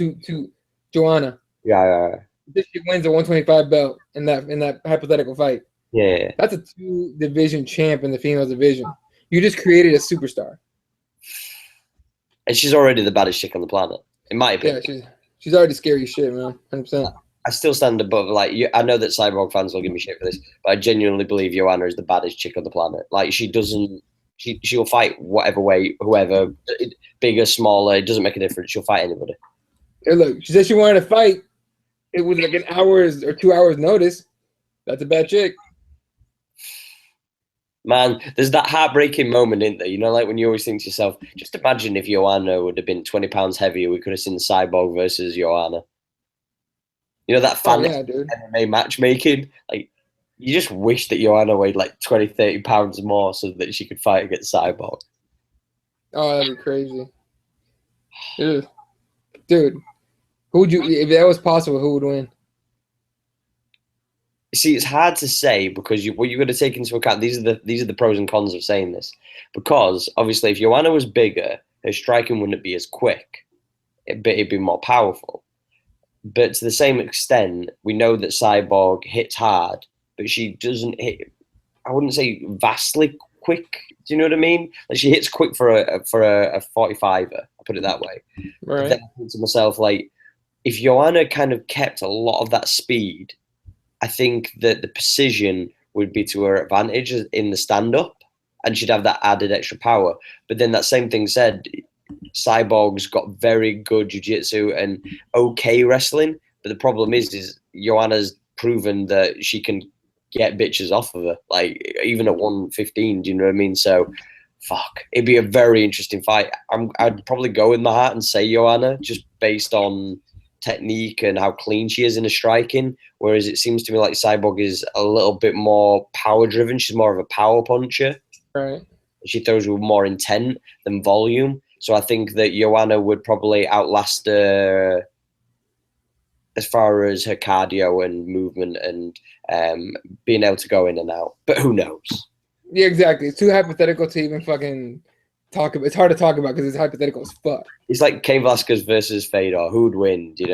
S2: Joanna.
S1: Yeah.
S2: If she wins a 125 belt in that hypothetical fight.
S1: Yeah.
S2: That's a 2-division champ in the female division. You just created a superstar.
S1: And she's already the baddest chick on the planet, in my opinion.
S2: Yeah, she's already scary as shit, man. 100%.
S1: I still stand above, like, I know that Cyborg fans will give me shit for this, but I genuinely believe Joanna is the baddest chick on the planet. Like, she'll fight whatever weight, whoever, bigger, smaller, it doesn't make a difference. She'll fight anybody.
S2: Hey, look, she said she wanted to fight. It was like an hour's or 2 hours notice. That's a bad chick.
S1: Man, there's that heartbreaking moment, isn't there? You know, like when you always think to yourself, just imagine if Joanna would have been 20 pounds heavier, we could have seen Cyborg versus Joanna. You know, that MMA matchmaking? Like, you just wish that Joanna weighed like 20, 30 pounds more so that she could fight against Cyborg.
S2: Oh, that'd be crazy. Dude, who would you, if that was possible, who would win?
S1: See, it's hard to say because what you've got to take into account, these are the pros and cons of saying this. Because obviously if Joanna was bigger, her striking wouldn't be as quick. It'd be more powerful. But to the same extent, we know that Cyborg hits hard, but she doesn't hit, I wouldn't say vastly quick. Do you know what I mean? Like, she hits quick for a 45er, I'll put it that way.
S2: Right.
S1: But then I think to myself, like, if Joanna kind of kept a lot of that speed, I think that the precision would be to her advantage in the stand-up, and she'd have that added extra power. But then that same thing said, Cyborg's got very good jiu-jitsu and okay wrestling, but the problem is Joanna's proven that she can get bitches off of her, like even at 115. Do you know what I mean? So, fuck, it'd be a very interesting fight. I'd probably go with my heart and say Joanna, just based on technique and how clean she is in the striking, whereas it seems to me like Cyborg is a little bit more power driven. She's more of a power puncher.
S2: Right.
S1: She throws with more intent than volume. So I think that Joanna would probably outlast her as far as her cardio and movement and being able to go in and out. But who knows?
S2: Yeah, exactly. It's too hypothetical to even fucking talk about. It's hard to talk about because it's hypothetical as fuck.
S1: It's like Cain Velasquez versus Fedor. Who would win? You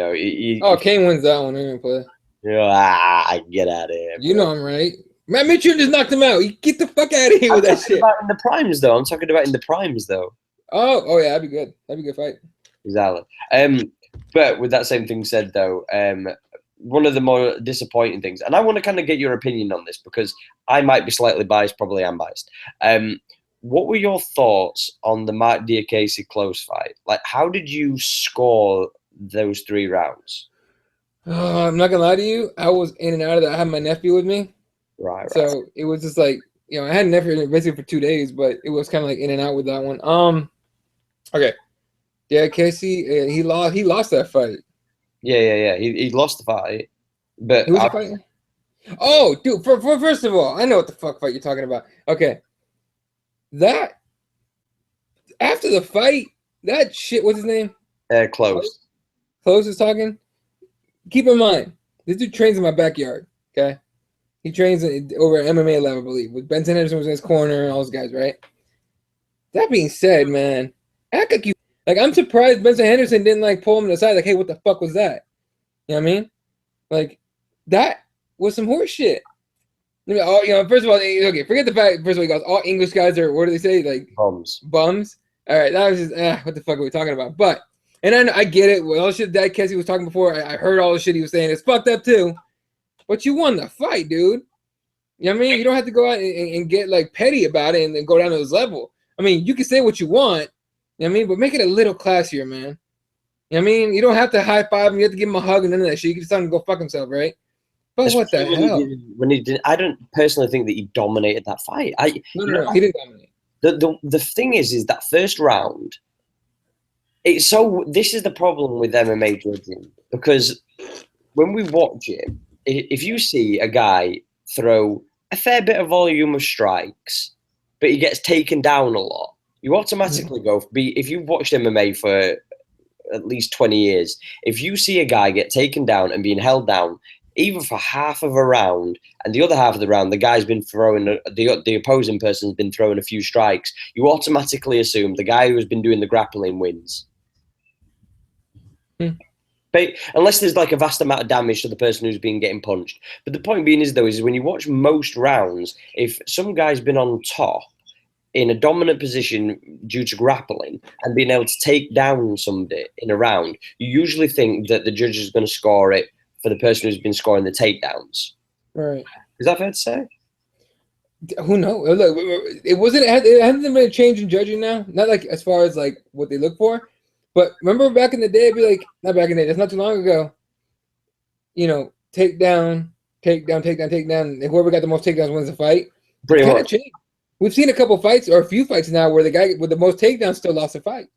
S1: know?
S2: Cain wins that one. I'm gonna play.
S1: You know, get out of here.
S2: You know I'm right. Matt Mitchell just knocked him out. Get the fuck out of here with that shit.
S1: In the primes, though. I'm talking about in the primes, though.
S2: Oh yeah, that'd be good. That'd be a good fight.
S1: Exactly. But with that same thing said, though, one of the more disappointing things, and I want to kind of get your opinion on this because I might be slightly biased, probably I'm biased. What were your thoughts on the Mark Diakese close fight? Like, how did you score those 3 rounds?
S2: I'm not gonna lie to you. I was in and out of that. I had my nephew with me.
S1: Right.
S2: So it was just like, I had a nephew basically for 2 days, but it was kind of like in and out with that one. Okay. Yeah, Casey, he lost that fight.
S1: Yeah. He lost the fight. But
S2: who was he fighting? Oh, dude, for first of all, I know what the fuck fight you're talking about. Okay. That after the fight, that shit, what's his name?
S1: Close.
S2: Close is talking. Keep in mind, this dude trains in my backyard. Okay. He trains over at MMA level, I believe. With Benson Henderson was in his corner and all those guys, right? That being said, man, act like you I'm surprised Benson Henderson didn't like pull him to the side, like, hey, what the fuck was that? You know what I mean? Like, that was some horse shit. First of all, okay, forget the fact, first of all, he goes, all English guys are, what do they say? Like, bums. All right, that was just, what the fuck are we talking about? But, and I get it. Well, all the shit that Kessie was talking before, I heard all the shit he was saying. It's fucked up too. But you won the fight, dude. You know what I mean? You don't have to go out and get, like, petty about it and then go down to this level. I mean, you can say what you want. You know what I mean? But make it a little classier, man. You know what I mean? You don't have to high five him. You have to give him a hug and none of that shit. You can just tell him to go fuck himself, right? But what the hell?
S1: When he did, I don't personally think that he dominated that fight.
S2: No, he didn't dominate.
S1: The thing is that first round, this is the problem with MMA judging, because when we watch it, if you see a guy throw a fair bit of volume of strikes, but he gets taken down a lot, you automatically go, if you've watched MMA for at least 20 years, if you see a guy get taken down and being held down, even for half of a round, and the other half of the round, the guy's been throwing, the opposing person's been throwing a few strikes, you automatically assume the guy who's been doing the grappling wins. But unless there's like a vast amount of damage to the person who's been getting punched. But the point being is when you watch most rounds, if some guy's been on top in a dominant position due to grappling and being able to take down somebody in a round, you usually think that the judge is going to score it for the person who's been scoring the takedowns.
S2: Right.
S1: Is that fair to say?
S2: Who knows? Look, it hasn't been a change in judging now. Not like as far as like what they look for, but remember back in the day, it'd be like, not back in the day, that's not too long ago. You know, takedown, and whoever got the most takedowns wins the fight.
S1: Pretty much.
S2: Changed. We've seen a couple fights or a few fights now where the guy with the most takedowns still lost a fight.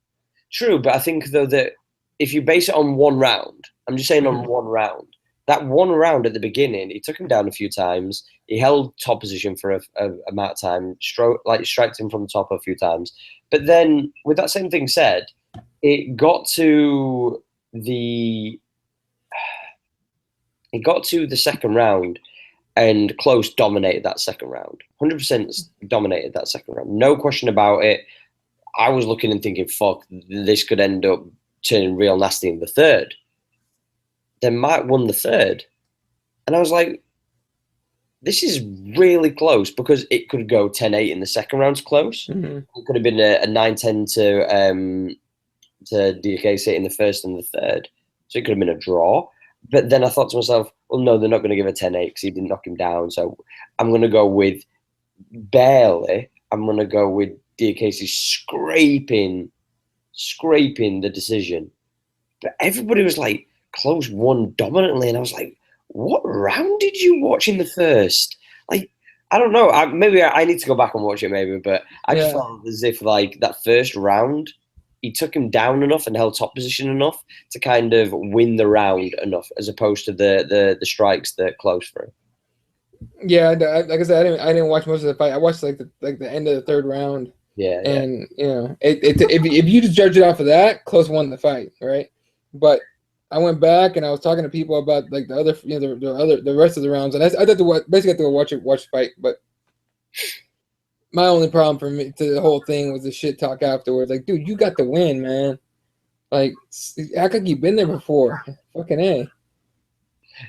S1: True, but I think though that if you base it on one round, I'm just saying on one round, that one round at the beginning, he took him down a few times. He held top position for a amount of time, striked him from the top a few times. But then, with that same thing said, it got to the second round, and Close dominated that second round. 100% dominated that second round. No question about it. I was looking and thinking, fuck, this could end up turning real nasty in the third. Then Mike won the third. And I was like, this is really close, because it could go 10-8 in the second round's close. It could have been a 9-10 to Gaethje in the first and the third. So it could have been a draw. But then I thought to myself, well, no, they're not going to give a 10-8 because he didn't knock him down. So I'm going to go with barely. I'm going to go with Gaethje scraping the decision. But everybody was like, Close won dominantly. And I was like, what round did you watch in the first? Like, I don't know. Maybe I need to go back and watch it maybe. But I just felt as if like that first round, he took him down enough and held top position enough to kind of win the round enough, as opposed to the strikes that Close threw.
S2: Yeah, like I said, I didn't watch most of the fight. I watched like the end of the third round.
S1: Yeah.
S2: And you know, if you just judge it off of that, Close won the fight, right? But I went back and I was talking to people about like the other, you know, the rest of the rounds, and I thought basically I had to watch the fight. But my only problem for me to the whole thing was the shit talk afterwards. Like, dude, you got the win, man. Like, act like you've been there before. Fucking A.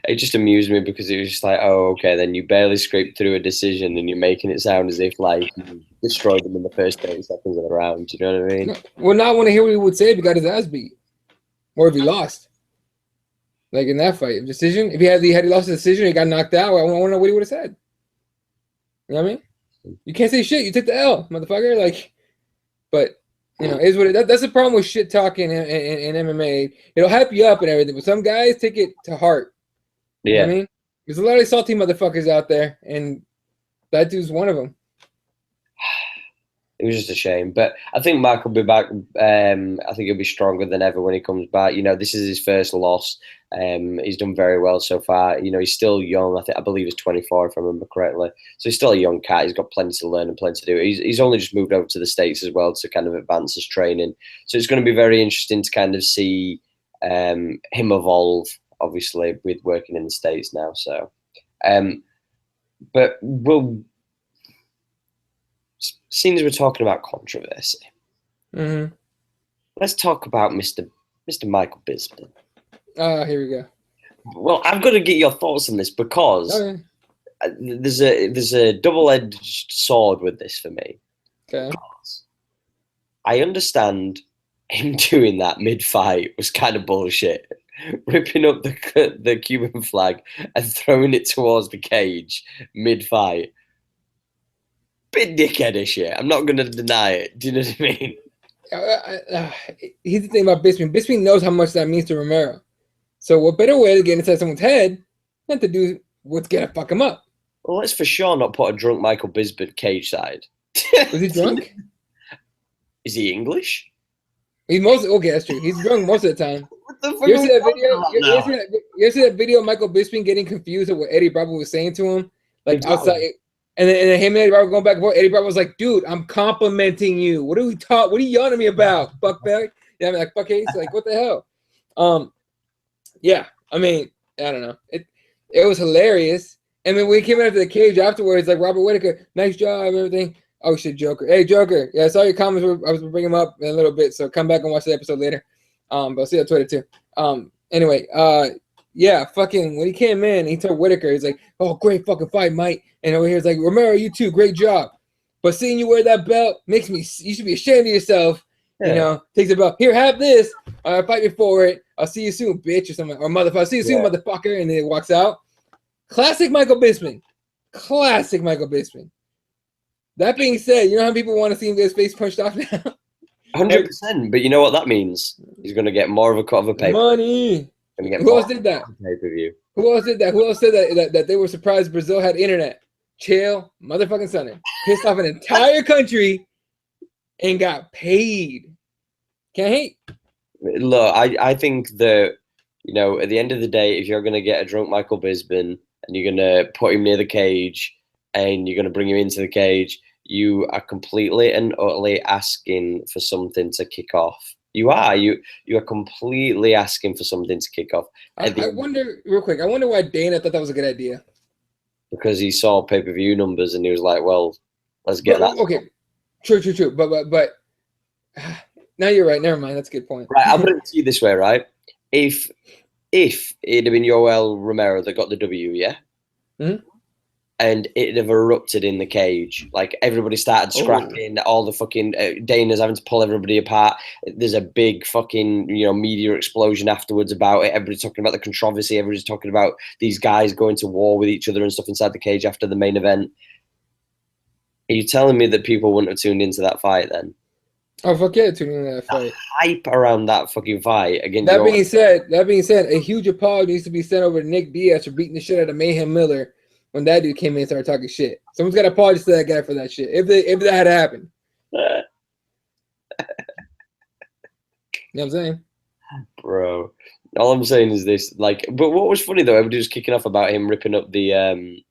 S1: It just amused me because it was just like, oh, okay, then you barely scraped through a decision and you're making it sound as if like you destroyed them in the first 30 seconds of the round. Do you know what I mean?
S2: No, well, now I want to hear what he would say if he got his ass beat, or if he lost. Like in that fight, decision. If he had lost the decision, he got knocked out. I want to know what he would have said. You know what I mean? You can't say shit. You took the L, motherfucker. Like, but you know, is what that's the problem with shit talking in MMA. It'll hype you up and everything, but some guys take it to heart. You know what I mean? There's a lot of salty motherfuckers out there, and that dude's one of them.
S1: It was just a shame, but I think Mark will be back. I think he'll be stronger than ever when he comes back. You know, this is his first loss. He's done very well so far. You know, he's still young. I believe he's 24, if I remember correctly. So he's still a young cat. He's got plenty to learn and plenty to do. He's only just moved over to the States as well to kind of advance his training. So it's going to be very interesting to kind of see him evolve, obviously, with working in the States now. So, but seeing as we're talking about controversy, let's talk about Mr. Michael Bisping.
S2: Here we go.
S1: Well, I've got to get your thoughts on this because there's a double-edged sword with this for me.
S2: Okay.
S1: Because I understand him doing that mid-fight was kind of bullshit. Ripping up the Cuban flag and throwing it towards the cage mid-fight. Bit dickheadish shit. I'm not going to deny it. Do you know what I mean?
S2: Here's the thing about Bisping. Bisping knows how much that means to Romero. So what better way to get inside someone's head than to do what's gonna fuck him up?
S1: Well, let's for sure not put a drunk Michael Bisping cage side.
S2: Was he drunk?
S1: Is he English?
S2: He's okay. That's true. He's drunk most of the time.
S1: What the fuck
S2: You
S1: are
S2: ever
S1: we
S2: see that
S1: talking
S2: video?
S1: about
S2: You
S1: now?
S2: ever see that video of Michael Bisping getting confused at what Eddie Bravo was saying to him, like
S1: Exactly.
S2: outside, and then him and Eddie Bravo going back and forth. Eddie Bravo was like, "Dude, I'm complimenting you. What are we talk? What are you yelling at me about, fuckbag?" Yeah, I'm like, "Fuckface." Like, what the hell? Yeah. I mean, I don't know. It was hilarious. And then we came out of the cage afterwards, like Robert Whittaker, nice job, everything. Oh shit, Joker. Hey, Joker. Yeah, I saw your comments. I was bringing them up in a little bit, so come back and watch the episode later. But I'll see you on Twitter too. Anyway, yeah, fucking when he came in, he told Whittaker, he's like, "Oh, great fucking fight, Mike." And over here, it's like, "Romero, you too, great job. But seeing you wear that belt makes me. You should be ashamed of yourself."
S1: Yeah.
S2: You know, takes the belt. Here, have this. Fight me for it. I'll see you soon, bitch, or something. Or motherfucker. I'll see you soon, motherfucker. And then he walks out. Classic Michael Bisping. Classic Michael Bisping. That being said, you know how people want to see him get his face punched off now?
S1: 100%. But you know what that means? He's going to get more of a cut of a paper.
S2: Money. Who else did that?
S1: Pay-per-view.
S2: Who else did that? Who else said that they were surprised Brazil had internet? Chill, motherfucking Sunday. Pissed off an entire country and got paid. Can't hate.
S1: Look, I think that, you know, at the end of the day, if you're going to get a drunk Michael Bisping and you're going to put him near the cage and you're going to bring him into the cage, you are completely and utterly asking for something to kick off. You are. You are completely asking for something to kick off.
S2: I wonder, real quick, I wonder why Dana thought that was a good idea.
S1: Because he saw pay-per-view numbers and he was like, well, let's get that.
S2: Okay, true. But now you're right. Never mind. That's a good point.
S1: Right, I'll put it to you this way, right? If it'd have been Yoel Romero that got the W, yeah?
S2: Mm-hmm.
S1: And it'd have erupted in the cage. Like, everybody started scrapping, all the fucking Dana's having to pull everybody apart. There's a big fucking, you know, media explosion afterwards about it. Everybody's talking about the controversy. Everybody's talking about these guys going to war with each other and stuff inside the cage after the main event. Are you telling me that people wouldn't have tuned into that fight then?
S2: Oh, fuck yeah, tuning into that fight.
S1: The hype around that fucking fight against
S2: that being said, a huge apology needs to be sent over to Nick Diaz for beating the shit out of Mayhem Miller when that dude came in and started talking shit. Someone's got to apologize to that guy for that shit. If that had happened. You know what I'm saying?
S1: Bro. All I'm saying is this, like, but what was funny though, everybody was kicking off about him ripping up the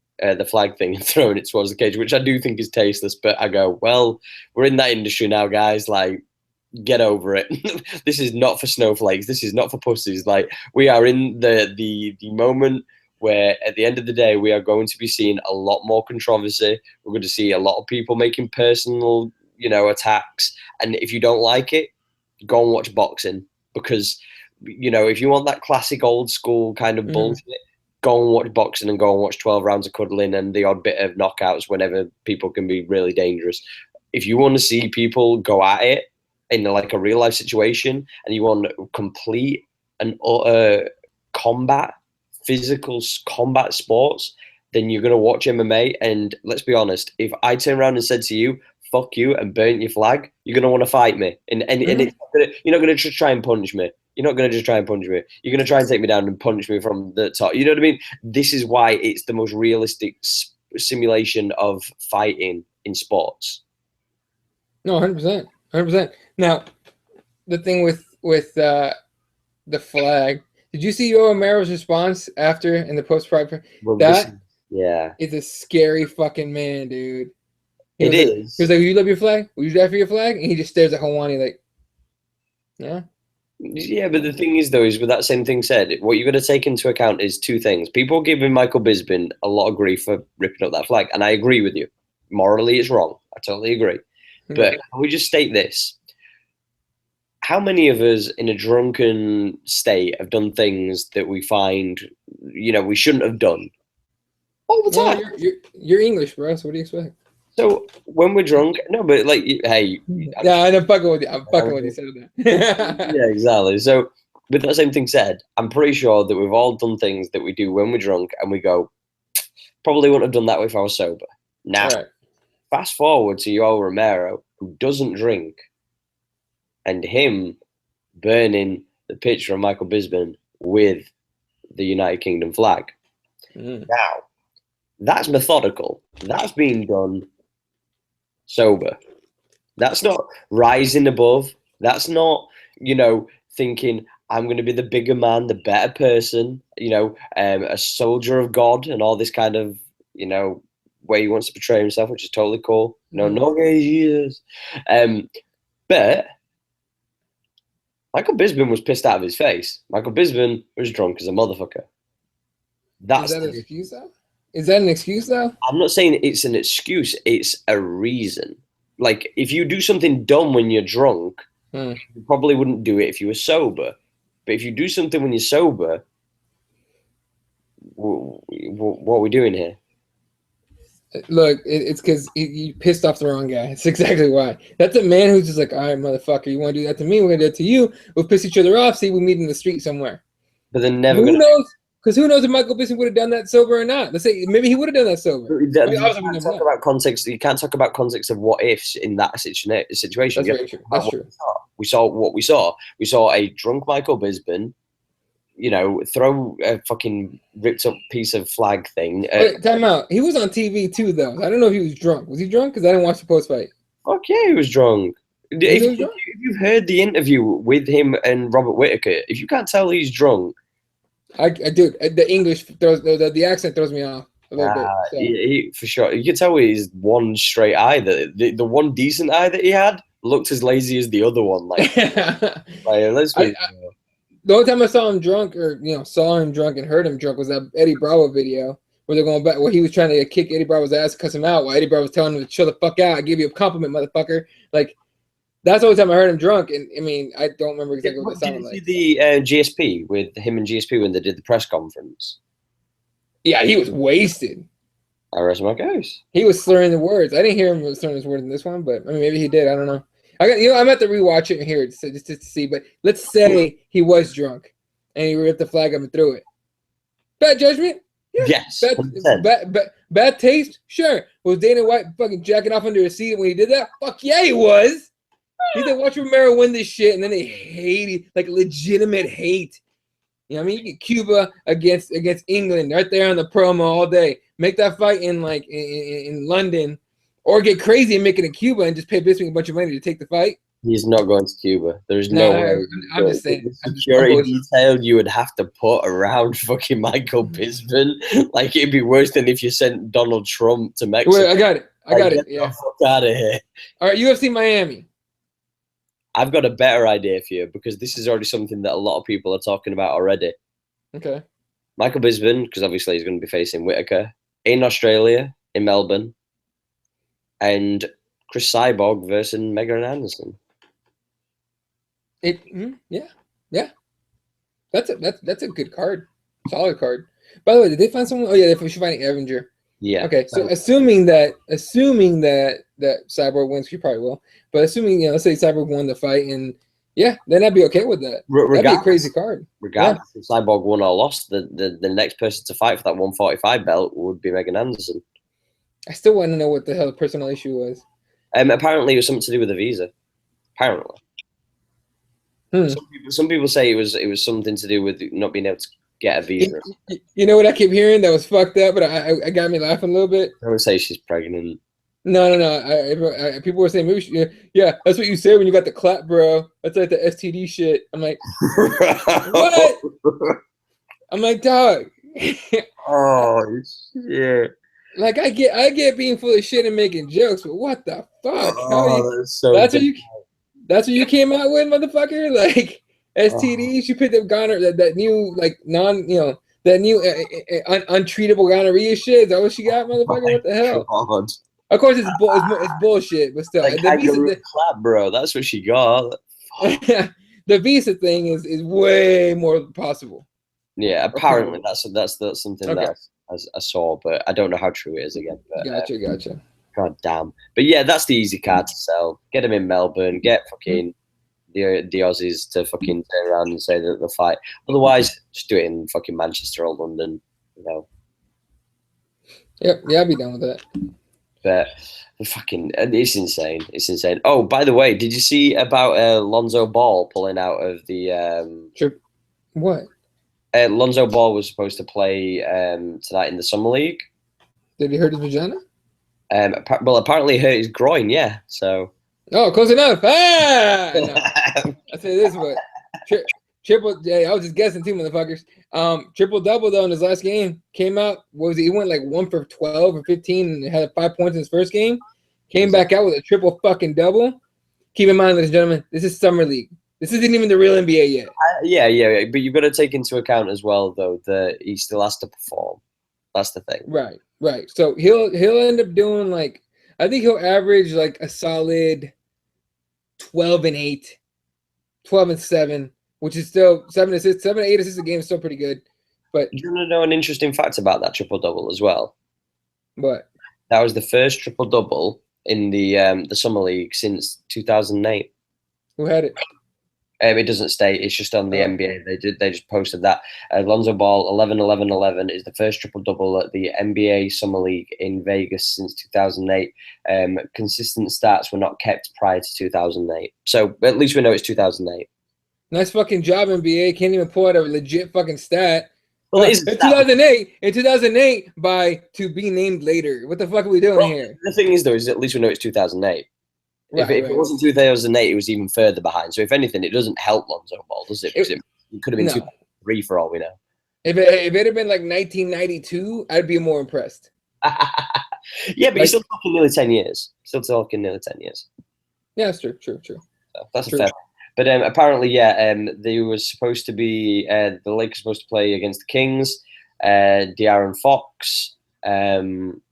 S1: flag thing and throwing it towards the cage, which I do think is tasteless, but I go, well, we're in that industry now, guys, like, get over it. This is not for snowflakes. This is not for pussies. Like, we are in the moment where at the end of the day, we are going to be seeing a lot more controversy. We're going to see a lot of people making personal, you know, attacks. And if you don't like it, go and watch boxing. Because, you know, if you want that classic old school kind of bullshit, go and watch boxing and go and watch 12 rounds of cuddling and the odd bit of knockouts whenever people can be really dangerous. If you want to see people go at it in like a real life situation and you want complete and utter physical combat sports, then you're going to watch MMA. And let's be honest, if I turn around and said to you, fuck you, and burnt your flag, you're going to want to fight me. And it's you're not going to try and punch me. You're not going to just try and punch me. You're going to try and take me down and punch me from the top. You know what I mean? This is why it's the most realistic simulation of fighting in sports.
S2: No, 100%. 100%. Now, the thing with the flag, did you see Romero's response after in the post-fight?
S1: Well,
S2: that
S1: is
S2: a scary fucking man, dude.
S1: It is.
S2: He was like, "Will you love your flag? Will you die for your flag?" And he just stares at Hawani like, yeah.
S1: Yeah, but the thing is, though, is with that same thing said, what you've got to take into account is two things. People are giving Michael Bisping a lot of grief for ripping up that flag, and I agree with you. Morally, it's wrong. I totally agree. But can we just state this? How many of us in a drunken state have done things that we find, you know, we shouldn't have done? All the time.
S2: You're English, bro, so what do you expect?
S1: So when we're drunk, no, but like, hey.
S2: Yeah, I'm fucking with you. I'm fucking with you. Said that.
S1: Yeah, exactly. So with that same thing said, I'm pretty sure that we've all done things that we do when we're drunk and we go, probably wouldn't have done that if I was sober. Now, fast forward to Yoel Romero, who doesn't drink. and him burning the picture of Michael Bisping with the United Kingdom flag. Now, that's methodical. That's being done sober. That's not rising above. That's not, thinking I'm going to be the bigger man, the better person, a soldier of God and all this kind of, way he wants to portray himself, which is totally cool. No gay years. But Michael Bisping was pissed out of his face. Michael Bisping was drunk as a motherfucker.
S2: Is that an excuse, though? Is that an excuse, though?
S1: I'm not saying it's an excuse. It's a reason. Like, if you do something dumb when you're drunk, you probably wouldn't do it if you were sober. But if you do something when you're sober, what are we doing here?
S2: Look, it's because you pissed off the wrong guy. That's exactly why. That's a man who's just like, all right, motherfucker, you want to do that to me? We're going to do it to you. We'll piss each other off. See, we meet in the street somewhere.
S1: But then never.
S2: Who knows? Because who knows if Michael Bisping would have done that sober or not? Let's say maybe he would have done that sober.
S1: You can't talk about context. You can't talk about context of what ifs in that situation.
S2: That's very true. That's true.
S1: We saw what we saw. We saw a drunk Michael Bisping, throw a fucking ripped up piece of flag thing.
S2: Wait, time out. He was on TV too, though. I don't know if he was drunk. Was he drunk? Because I didn't watch the post fight.
S1: Fuck yeah, he was drunk. If you've heard the interview with him and Robert Whittaker, if you can't tell he's drunk.
S2: I do. The English throws the accent throws me off a little bit. So.
S1: He, for sure, you can tell with his one straight eye that the one decent eye that he had looked as lazy as the other one. Like, let's be.
S2: The only time I saw him drunk, or saw him drunk and heard him drunk, was that Eddie Bravo video where they're going back, where he was trying to kick Eddie Bravo's ass, cuss him out, while Eddie Bravo was telling him to chill the fuck out. I give you a compliment, motherfucker. Like. That's the only time I heard him drunk, and I mean, I don't remember exactly what it sounded like.
S1: Did you see the GSP with him and GSP when they did the press conference? Yeah,
S2: he was wasted.
S1: I rest my case.
S2: He was slurring the words. I didn't hear him slurring his words in this one, but I mean, maybe he did. I don't know. I'm at to rewatch it and hear it just to see. But let's say he was drunk and he ripped the flag up and threw it. Bad judgment. Yeah.
S1: Yes.
S2: Bad taste. Sure. Was Dana White fucking jacking off under his seat when he did that? Fuck yeah, he was. He said, watch Romero win this shit, and then they hate, like legitimate hate. You know what I mean? You get Cuba against England right there on the promo all day. Make that fight in London, or get crazy and make it in Cuba and just pay Bisping a bunch of money to take the fight.
S1: He's not going to Cuba. There's no way.
S2: I'm just saying.
S1: The security detail you would have to put around fucking Michael Bisping, like it'd be worse than if you sent Donald Trump to Mexico.
S2: Wait, I got it.
S1: Get the fuck out of here.
S2: All right, UFC Miami.
S1: I've got a better idea for you because this is already something that a lot of people are talking about already.
S2: Okay.
S1: Michael Bisping, because obviously he's going to be facing Whittaker in Australia, in Melbourne, and Chris Cyborg versus Megan Anderson.
S2: Yeah. That's a good card, solid card. By the way, did they find someone? Oh yeah, they should find Avenger.
S1: Yeah.
S2: Okay, so assuming that Cyborg wins, he probably will. But assuming, let's say Cyborg won the fight, and yeah, then I'd be okay with that. That'd be a crazy card.
S1: Regardless if Cyborg won or lost, the next person to fight for that 145 belt would be Megan Anderson.
S2: I still want to know what the hell the personal issue was.
S1: Apparently, it was something to do with the visa. Apparently. Some people say it was something to do with not being able to get a visa.
S2: You know what I keep hearing that was fucked up, but I got me laughing a little bit.
S1: I would say she's pregnant.
S2: No. People were saying, maybe yeah, that's what you say when you got the clap, bro. That's like the STD shit. I'm like, what? I'm like, dog.
S1: Oh shit.
S2: Like I get being full of shit and making jokes, but what the fuck? That's what you came out with, motherfucker. Like STDs, you picked up gonorrhea, that new like that new untreatable gonorrhea shit. Is that what she got, motherfucker? What the hell?
S1: God.
S2: Of course, it's bullshit, but still,
S1: like the clap, bro. That's what she got.
S2: The visa thing is way more possible.
S1: Yeah, apparently that's something that I saw, but I don't know how true it is again. But,
S2: gotcha.
S1: God damn. But yeah, that's the easy card to sell. Get him in Melbourne. Get fucking the Aussies to fucking turn around and say that they'll fight. Otherwise, just do it in fucking Manchester or London.
S2: Yep. Yeah, I'd be done with that.
S1: But it's insane. It's insane. Oh, by the way, did you see about Lonzo Ball pulling out of the?
S2: What?
S1: Lonzo Ball was supposed to play tonight in the summer league.
S2: Did he hurt his vagina?
S1: Well, apparently he hurt his groin. Yeah. So.
S2: Oh, close enough. Ah, no. I say this, but triple. Yeah, I was just guessing too, motherfuckers. Triple double though in his last game came out. What was he? He went like 1 for 12 or 15 and had 5 points in his first game. Came back out with a triple fucking double. Keep in mind, ladies and gentlemen, this is summer league. This isn't even the real NBA yet.
S1: Yeah. But you've got to take into account as well, though, that he still has to perform. That's the thing.
S2: Right. So he'll end up doing like, I think he'll average like a solid 12 and 8, 12 and 7, which is still 7 to 8 assists a game is still pretty good. But
S1: do you want to know an interesting fact about that triple double as well?
S2: What?
S1: That was the first triple double in the summer league since 2008.
S2: Who had it?
S1: It doesn't state. It's just on the NBA. They just posted that. Lonzo Ball 11-11-11 is the first triple double at the NBA Summer League in Vegas since 2008. Consistent stats were not kept prior to 2008. So at least we know it's 2008.
S2: Nice fucking job, NBA. Can't even pull out a legit fucking stat.
S1: Well,
S2: in 2008, by to be named later. What the fuck are we doing here?
S1: The thing is, though, is at least we know it's 2008. If it wasn't 2008, it was even further behind. So if anything, it doesn't help Lonzo Ball, does it? Because it could have been 2003 for all we know.
S2: If it had been like 1992, I'd be more impressed.
S1: Yeah, but you're still talking nearly 10 years.
S2: Yeah, that's true.
S1: So that's true. A fair. But apparently, they were supposed to be the Lakers supposed to play against the Kings. De'Aaron Fox.
S2: Timeout.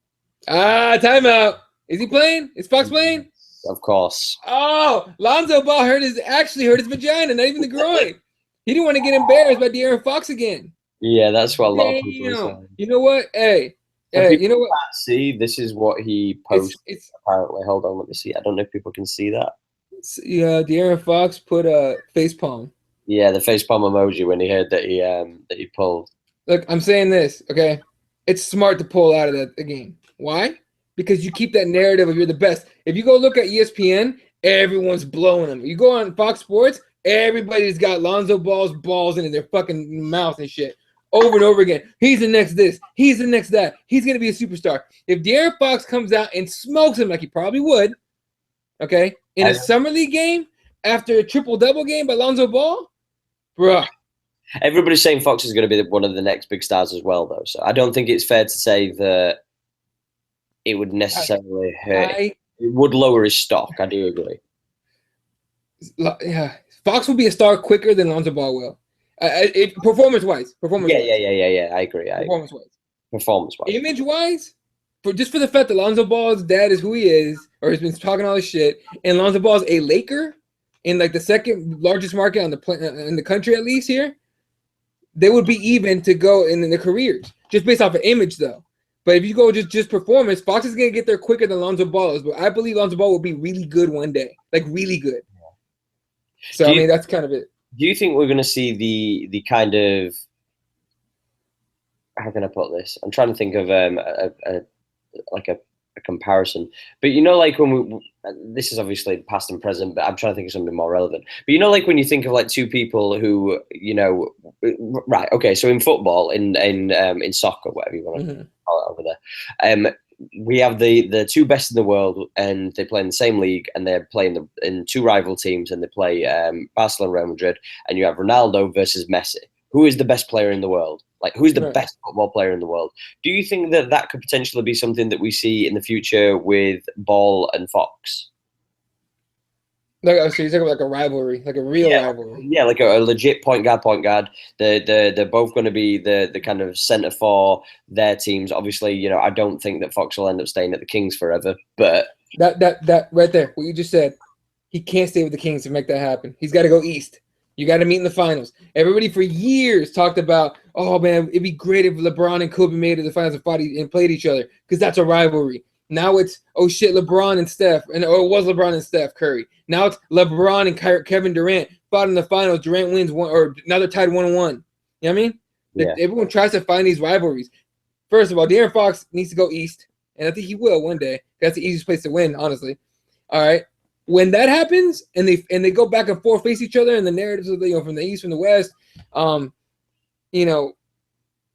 S2: Is he playing? Is Fox playing?
S1: Of course.
S2: Oh, Lonzo Ball actually hurt his vagina, not even the groin. He didn't want to get embarrassed by De'Aaron Fox again.
S1: Yeah, that's what a lot of people are saying.
S2: You know what? Hey, you know what?
S1: See, this is what he posted. Apparently, hold on, let me see. I don't know if people can see that.
S2: Yeah, De'Aaron Fox put a facepalm.
S1: Yeah, the facepalm emoji when he heard that he pulled.
S2: Look, I'm saying this, okay? It's smart to pull out of that game. Why? Because you keep that narrative of you're the best. If you go look at ESPN, everyone's blowing them. You go on Fox Sports, everybody's got Lonzo Ball's balls in their fucking mouth and shit over and over again. He's the next this. He's the next that. He's going to be a superstar. If De'Aaron Fox comes out and smokes him like he probably would, okay, in a summer league game after a triple-double game by Lonzo Ball, bruh.
S1: Everybody's saying Fox is going to be one of the next big stars as well, though. So I don't think it's fair to say that it would necessarily hurt. It would lower his stock. I do agree.
S2: Yeah, Fox will be a star quicker than Lonzo Ball will. Performance-wise.
S1: Yeah. I agree. Performance-wise.
S2: Image-wise, for the fact that Lonzo Ball's dad is who he is, or has been talking all this shit, and Lonzo Ball's a Laker in like the second largest market in the country, at least here, they would be even to go in their careers just based off of image, though. But if you go just performance, Fox is gonna get there quicker than Lonzo Ball is. But I believe Lonzo Ball will be really good one day, like really good. So that's kind of it.
S1: Do you think we're gonna see the kind of, how can I put this? I'm trying to think of a comparison. But like when this is obviously past and present, but I'm trying to think of something more relevant. But like when you think of like two people who right? Okay, so in football, in soccer, whatever you want to call it over there, we have the two best in the world, and they play in the same league, and they're playing in two rival teams, and they play Barcelona, Real Madrid, and you have Ronaldo versus Messi. Who is the best player in the world? Like, who's the best football player in the world? Do you think that could potentially be something that we see in the future with Ball and Fox?
S2: So you're talking about like a rivalry, like a real rivalry.
S1: Yeah, like a legit point guard. They're both going to be the kind of center for their teams. Obviously, I don't think that Fox will end up staying at the Kings forever. But
S2: that right there, what you just said, he can't stay with the Kings to make that happen. He's got to go east. You got to meet in the finals. Everybody for years talked about, oh man, it'd be great if LeBron and Kobe made it to the finals and played each other because that's a rivalry. Now it's, oh shit, LeBron and Steph, it was LeBron and Steph Curry. Now it's LeBron and Kevin Durant fought in the finals. Durant wins one, or now they're tied 1-1. You know what I mean? Yeah. Everyone tries to find these rivalries. First of all, De'Aaron Fox needs to go east, and I think he will one day. That's the easiest place to win, honestly. All right. When that happens, and they go back and forth, face each other, and the narratives of from the East, from the West,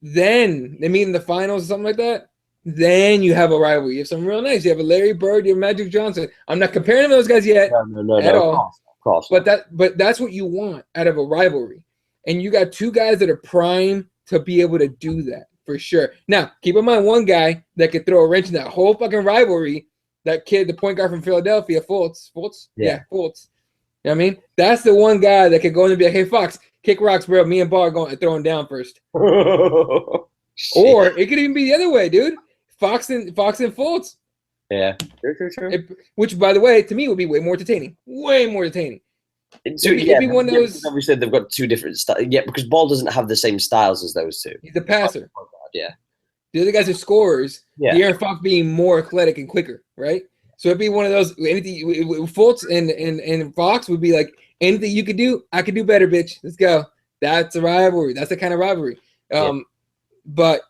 S2: then they meet in the finals or something like that. Then you have a rivalry. You have something real nice. You have a Larry Bird, you have Magic Johnson. I'm not comparing those guys yet at all.
S1: Of course.
S2: But that's what you want out of a rivalry. And you got two guys that are prime to be able to do that for sure. Now, keep in mind one guy that could throw a wrench in that whole fucking rivalry. That kid, the point guard from Philadelphia, Fultz. Yeah, Fultz. You know what I mean? That's the one guy that could go in and be like, hey, Fox, kick rocks, bro. Me and Bar are going and throwing down first. Or it could even be the other way, dude. Fox and Fultz.
S1: Yeah. True.
S2: Which, by the way, to me would be way more entertaining. Way more entertaining.
S1: It'd be one of those. Obviously, they've got two different styles. Yeah, because Ball doesn't have the same styles as those two.
S2: He's a passer.
S1: Oh, God, yeah.
S2: The other guys are scorers.
S1: Yeah.
S2: De'Aaron Fox being more athletic and quicker, right? So it'd be one of those. Anything Fultz and Fox would be like, anything you could do, I could do better, bitch. Let's go. That's a rivalry. That's the kind of rivalry. But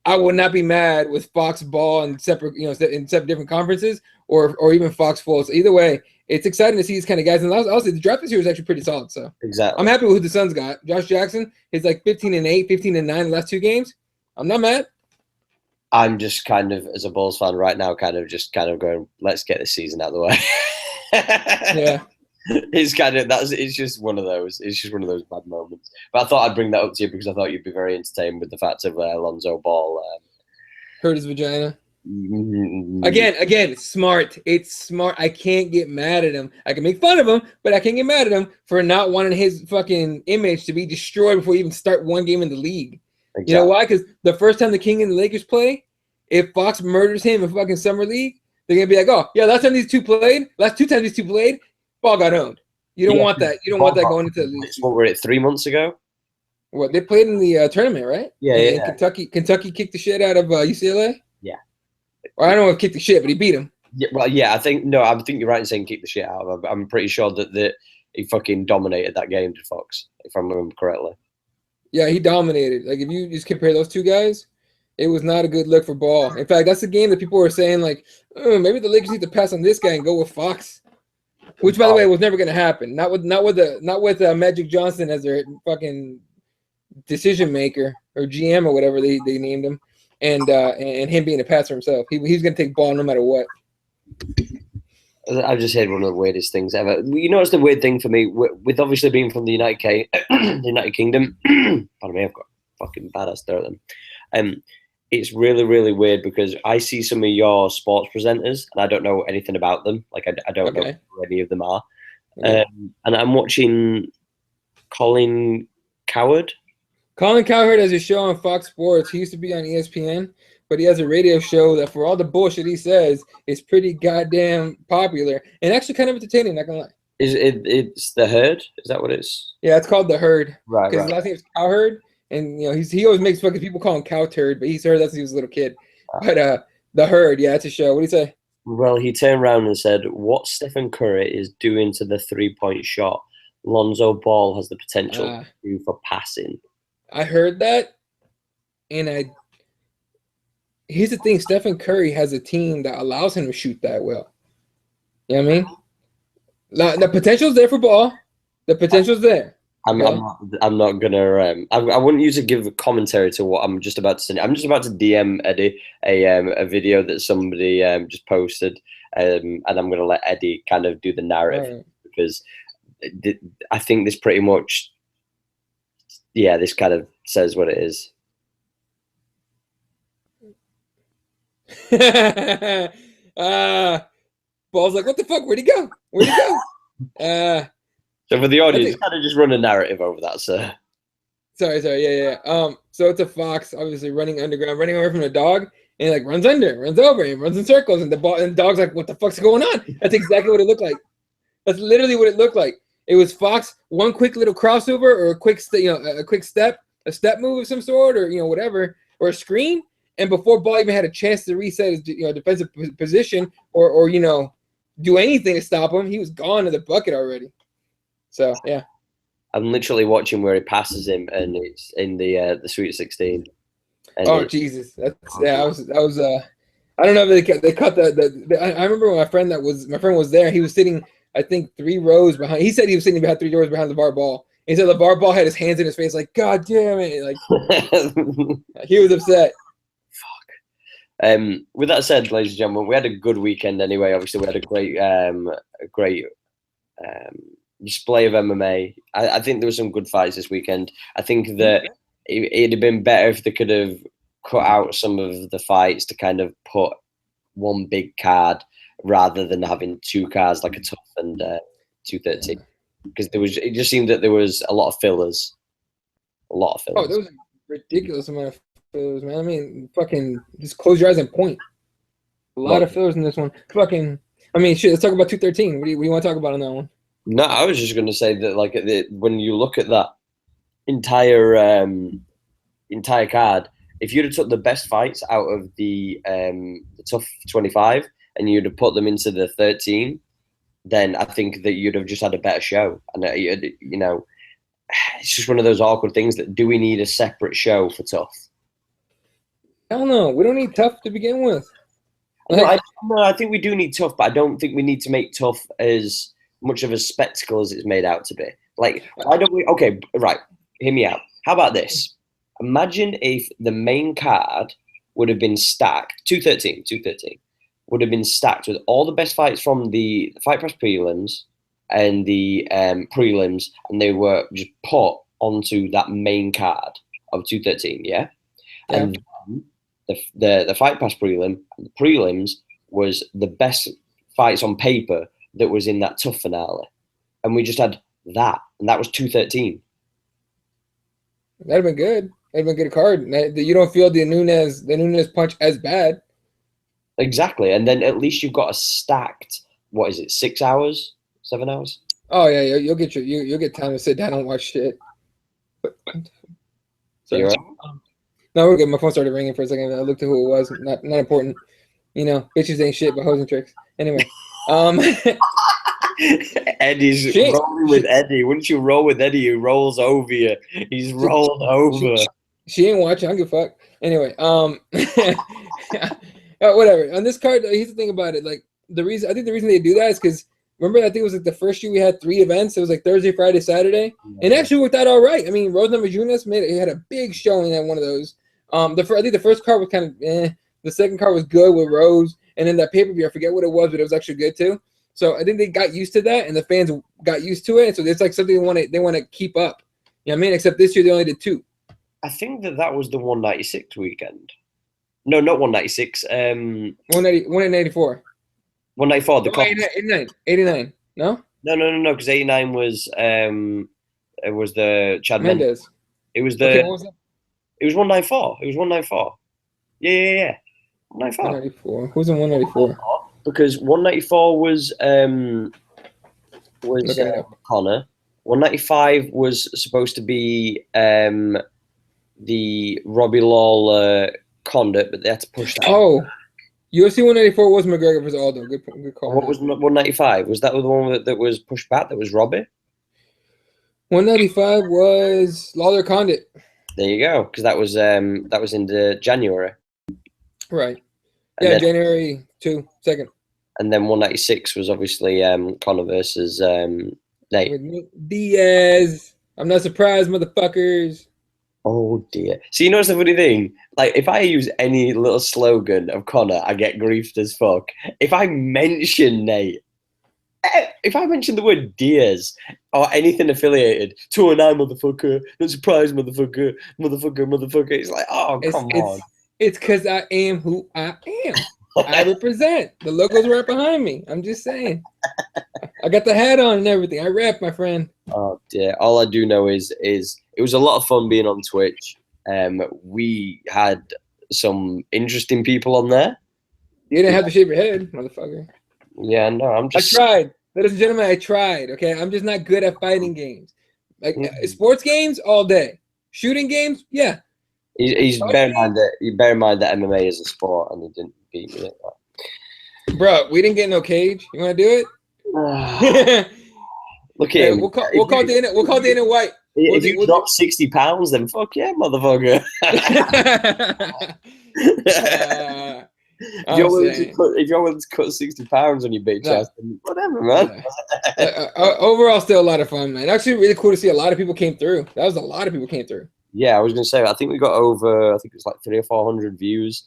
S2: I would not be mad with Fox Ball in separate, in separate different conferences, or even Fox Fultz. Either way, it's exciting to see these kind of guys. And also, the draft this year is actually pretty solid. So
S1: exactly,
S2: I'm happy with who the Suns got. Josh Jackson is like 15-8, 15-9 the last two games. I'm not mad.
S1: I'm just kind of, as a Bulls fan right now, kind of going, let's get this season out of the way.
S2: Yeah.
S1: It's just one of those. It's just one of those bad moments. But I thought I'd bring that up to you because I thought you'd be very entertained with the fact of Lonzo Ball.
S2: Hurt his vagina. Again, smart. It's smart. I can't get mad at him. I can make fun of him, but I can't get mad at him for not wanting his fucking image to be destroyed before you even start one game in the league. Exactly. You know why? Because the first time the King and the Lakers play, if Fox murders him in fucking summer league, they're gonna be like, oh yeah, last two times these two played, Ball got owned. You don't want that. You don't want that going into the league.
S1: What were it, 3 months ago?
S2: What, they played in the tournament, right?
S1: Yeah.
S2: Kentucky kicked the shit out of UCLA.
S1: Yeah.
S2: Or I don't know if kicked the shit, but he beat him.
S1: Yeah, well, yeah. I think you're right in saying kick the shit out of him. I'm pretty sure that he fucking dominated that game to Fox, if I remember correctly.
S2: Yeah, he dominated. Like, if you just compare those two guys, it was not a good look for Ball. In fact, that's the game that people were saying, like, maybe the Lakers need to pass on this guy and go with Fox. Which, by the way, was never going to happen. Not with Magic Johnson as their fucking decision maker or GM or whatever they named him, and him being a passer himself. He's going to take Ball no matter what.
S1: I've just heard one of the weirdest things ever. You know, it's the weird thing for me with obviously being from the United Kingdom. Pardon me, I've got fucking badass there at them. It's really, really weird because I see some of your sports presenters and I don't know anything about them. Like I don't know who any of them are. And I'm watching Colin Cowherd.
S2: Colin Cowherd has a show on Fox Sports. He used to be on ESPN, but he has a radio show that, for all the bullshit he says, is pretty goddamn popular and actually kind of entertaining, not gonna lie.
S1: It's The Herd? Is that what it's?
S2: Yeah, it's called The Herd.
S1: Right.
S2: Because his last name is Cowherd. And he always makes fucking people call him cow turd, but he's heard that since he was a little kid. But The Herd, yeah, it's a show. What do you say?
S1: Well, he turned around and said, "What Stephen Curry is doing to the 3-point shot, Lonzo Ball has the potential to do for passing."
S2: I heard that, and here's the thing: Stephen Curry has a team that allows him to shoot that well. You know what I mean? The potential's there for Ball. The potential's there.
S1: I'm not gonna. I wouldn't use to give a commentary to what I'm just about to send. I'm just about to DM Eddie a video that somebody just posted, and I'm gonna let Eddie kind of do the narrative because I think this pretty much, this kind of says what it is.
S2: Ball's like, what the fuck? Where'd he go?
S1: So for the audience, kind of just run a narrative over that, sir.
S2: Sorry, yeah. So it's a fox, obviously running underground, running away from a dog, and he like runs over, and runs in circles, and the dog's like, "What the fuck's going on?" That's exactly what it looked like. That's literally what it looked like. It was Fox, one quick little crossover or a quick step move of some sort, or whatever, or a screen, and before Ball even had a chance to reset his defensive position or do anything to stop him, he was gone to the bucket already. So yeah,
S1: I'm literally watching where he passes him, and it's in the Sweet 16.
S2: Oh Jesus, that was I don't know if they cut I remember when my friend was there. He was sitting, I think, 3 rows behind. He said he was sitting behind 3 rows behind LeVar Ball. He said LeVar Ball had his hands in his face, like, God damn it! Like he was upset.
S1: With that said, ladies and gentlemen, we had a good weekend anyway. Obviously, we had a great display of MMA. I think there were some good fights this weekend. I think that it'd have been better if they could have cut out some of the fights to kind of put one big card rather than having 2 cards like a TUF and 213. Because it just seemed that there was a lot of fillers.
S2: Oh, there was a ridiculous amount of fillers, man. I mean, fucking just close your eyes and point. A lot of fillers in this one. Fucking, I mean, shit. Let's talk about 213. What do you want to talk about on that one?
S1: No, I was just going to say that, like, when you look at that entire card, if you'd have took the best fights out of the TUF 25 and you'd have put them into the 13, then I think that you'd have just had a better show. And you know, it's just one of those awkward things. That do we need a separate show for TUF?
S2: I don't know. We don't need TUF to begin with.
S1: I think we do need TUF, but I don't think we need to make TUF as much of a spectacle as it's made out to be. Like, why don't we? Okay, right. Hear me out. How about this? Imagine if the main card would have been stacked. 213 would have been stacked with all the best fights from the Fight Press prelims and the prelims, and they were just put onto that main card of 213. Yeah. And the Fight Pass prelim, the prelims was the best fights on paper that was in that TUF finale, and we just had that, and that was 213.
S2: That'd have been good. That'd have been a good card. You don't feel the Nunes punch as bad.
S1: Exactly, and then at least you've got a stacked. What is it? 6 hours, 7 hours?
S2: Oh yeah, you'll get time to sit down and watch shit. Sorry.
S1: Right?
S2: No, we're good. My phone started ringing for a second. I looked at who it was. Not important. You know, bitches ain't shit but hoes and tricks. Anyway,
S1: Eddie's rolling with Eddie. Wouldn't you roll with Eddie? Who rolls over you? He's rolled over.
S2: She ain't watching. I don't give a fuck. Anyway, whatever. On this card, here's the thing about it. Like I think the reason they do that is because remember, I think it was like the first year we had 3 events. It was like Thursday, Friday, Saturday, and actually worked out all right. I mean, Rose Namajunas had a big showing at one of those. I think the first card was kind of The second card was good with Rose, and then that pay-per-view, I forget what it was, but it was actually good too. So I think they got used to that, and the fans got used to it. And so it's like something they want to keep up. You know what I mean? Except this year they only did 2.
S1: I think that was the 196 weekend. No, not 196.
S2: 184.
S1: 194.
S2: The 89. No.
S1: No. Because 89 was it was the Chad Mendes. It was the.
S2: Okay, what was that?
S1: It was 194. It was 194. Yeah. 194.
S2: 194. Who's in 194?
S1: Because 194 was Connor. 195 was supposed to be the Robbie Lawler Condit, but they had to push that.
S2: Oh, UFC 194 was McGregor versus Aldo. Good call.
S1: What was 195? Was that the one that was pushed back? That was Robbie.
S2: 195 was Lawler Condit.
S1: There you go, because that was in the January.
S2: Right.
S1: And
S2: yeah,
S1: then,
S2: January 2nd.
S1: And then 196 was obviously Conor versus Nate.
S2: With Diaz. I'm not surprised, motherfuckers.
S1: Oh dear. So you know what's the funny thing? Like, if I use any little slogan of Conor, I get griefed as fuck. If I mention Nate, if I mention the word Diaz or anything affiliated, 209 motherfucker, not surprised motherfucker, it's like, oh, come on.
S2: It's because I am who I am. I represent. The logo's right behind me. I'm just saying. I got the hat on and everything. I rap, my friend.
S1: Oh dear. All I do know is it was a lot of fun being on Twitch. We had some interesting people on there.
S2: You didn't have to shave your head, motherfucker.
S1: Yeah, no, I
S2: tried. Ladies and gentlemen, I tried. Okay, I'm just not good at fighting games. Like sports games all day. Shooting games, yeah.
S1: He's bear in mind that MMA is a sport and he didn't beat me at that.
S2: Bro, we didn't get no cage. You want to do it?
S1: Look at him.
S2: We'll call Dana White.
S1: If you drop 60 pounds, then fuck yeah, motherfucker. If you're willing to cut 60 pounds on your bitch ass, then whatever, man.
S2: Overall, still a lot of fun, man. Actually, really cool to see a lot of people came through. That was a lot of people came through.
S1: Yeah, I was gonna say. I think we got over. I think it was like 300 or 400 views.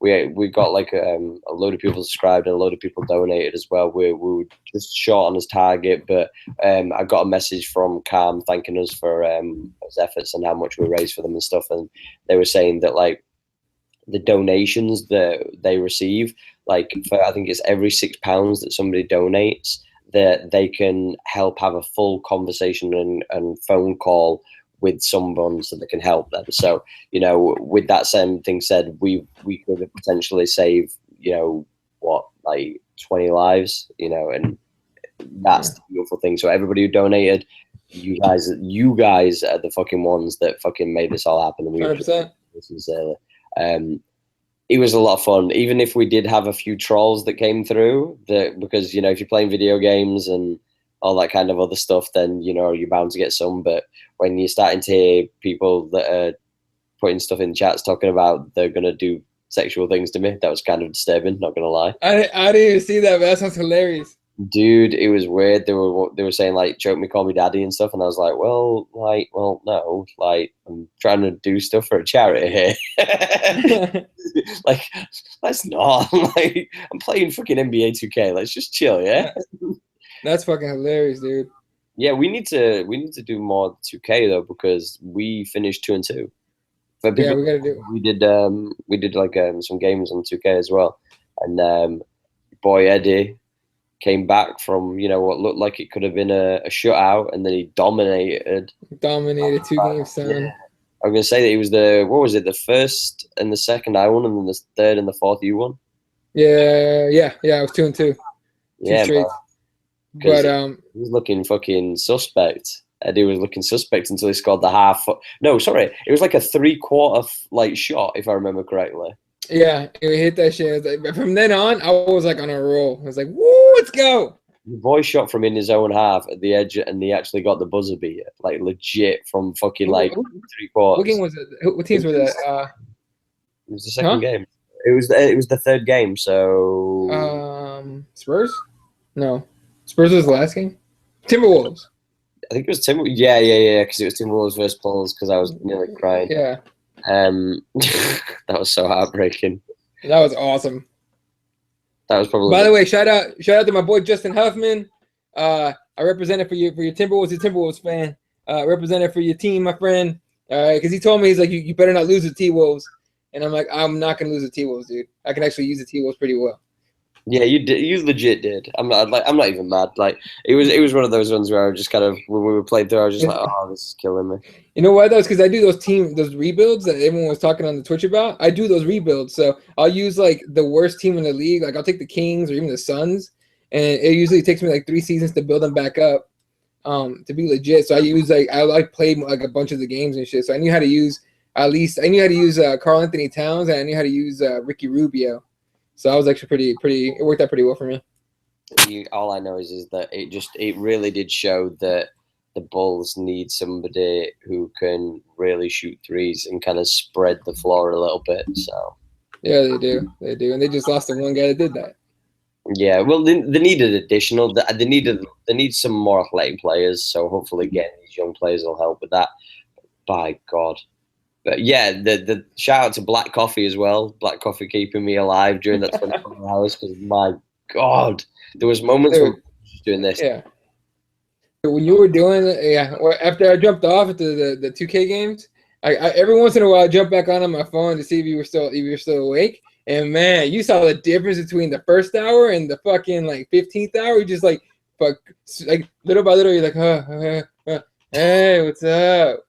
S1: We got like a load of people subscribed and a load of people donated as well. We were just short on his target, but I got a message from Calm thanking us for his efforts and how much we raised for them and stuff. And they were saying that like the donations that they receive, like for, I think it's every £6 that somebody donates, that they can help have a full conversation and phone call with someone so that can help them. So, you know, with that same thing said, we could potentially save, you know, what, like 20 lives, you know, and that's the beautiful thing. So everybody who donated, you guys are the fucking ones that fucking made this all happen. And we
S2: 100%.
S1: Sincerely. It was a lot of fun, even if we did have a few trolls that came through, because, you know, if you're playing video games and all that kind of other stuff, then, you know, you're bound to get some. But when you're starting to hear people that are putting stuff in chats talking about they're going to do sexual things to me, that was kind of disturbing, not going to lie.
S2: I didn't even see that, but that sounds hilarious.
S1: Dude, it was weird. They were saying, like, choke me, call me daddy and stuff. And I was like, well, no. Like, I'm trying to do stuff for a charity here. Like, let's not. Like, I'm playing fucking NBA 2K. Let's just chill, yeah?
S2: That's fucking hilarious, dude.
S1: Yeah, we need to do more 2K though, because we finished 2-2. For people,
S2: yeah, we gotta do.
S1: We did like some games on 2K as well, and boy Eddie came back from, you know, what looked like it could have been a shutout, and then he dominated
S2: 2 games, son.
S1: Yeah. I'm gonna say that he was the first and the second I won, and then the third and the fourth you won.
S2: Yeah, I was 2-2.
S1: Yeah,
S2: straight.
S1: But he was looking fucking suspect. Eddie was looking suspect until he scored the half. No, sorry, it was like a 3/4 like shot, if I remember correctly.
S2: Yeah, he hit that shit. Like, from then on, I was like on a roll. I was like, "Woo, let's go!"
S1: The boy shot from in his own half at the edge, and he actually got the buzzer beater, like legit from fucking like 3/4.
S2: What game was it? What teams were that?
S1: It was the second game. It was the third game. So
S2: Spurs? No. Spurs was the last game? Timberwolves.
S1: I think it was Timberwolves. Yeah, because it was Timberwolves versus Bulls, because I was nearly crying.
S2: Yeah.
S1: That was so heartbreaking.
S2: That was awesome.
S1: That was probably.
S2: By the way, shout out to my boy Justin Huffman. I represented for your Timberwolves, a Timberwolves fan. Represented for your team, my friend. Because he told me, he's like, you better not lose the T-Wolves. And I'm like, I'm not gonna lose the T-Wolves, dude. I can actually use the T-Wolves pretty well.
S1: Yeah, you did. You legit did. I'm not even mad. Like it was one of those ones where I was just kind of, when we were playing through, I was just like, oh, this is killing me.
S2: You know why though? It's because I do those rebuilds that everyone was talking on the Twitch about. I do those rebuilds, so I'll use like the worst team in the league. Like I'll take the Kings or even the Suns, and it usually takes me like 3 seasons to build them back up, to be legit. So I played like a bunch of the games and shit. So I knew how to use Karl Anthony Towns, and I knew how to use Ricky Rubio. So I was actually it worked out pretty well for me.
S1: All I know is that it really did show that the Bulls need somebody who can really shoot threes and kind of spread the floor a little bit. So
S2: yeah, they do, and they just lost the one guy that did that.
S1: Yeah, well, they needed additional. They need some more athletic players. So hopefully, getting these young players will help with that. By God. But yeah, the shout out to Black Coffee as well. Black Coffee keeping me alive during that 24 hours, because my God, there was moments when I was just doing this.
S2: Yeah. When you were doing after I jumped off at the 2K games, I every once in a while I jump back on my phone to see if you were still awake. And man, you saw the difference between the first hour and the fucking like 15th hour. You just like little by little, you're like, hey, what's up?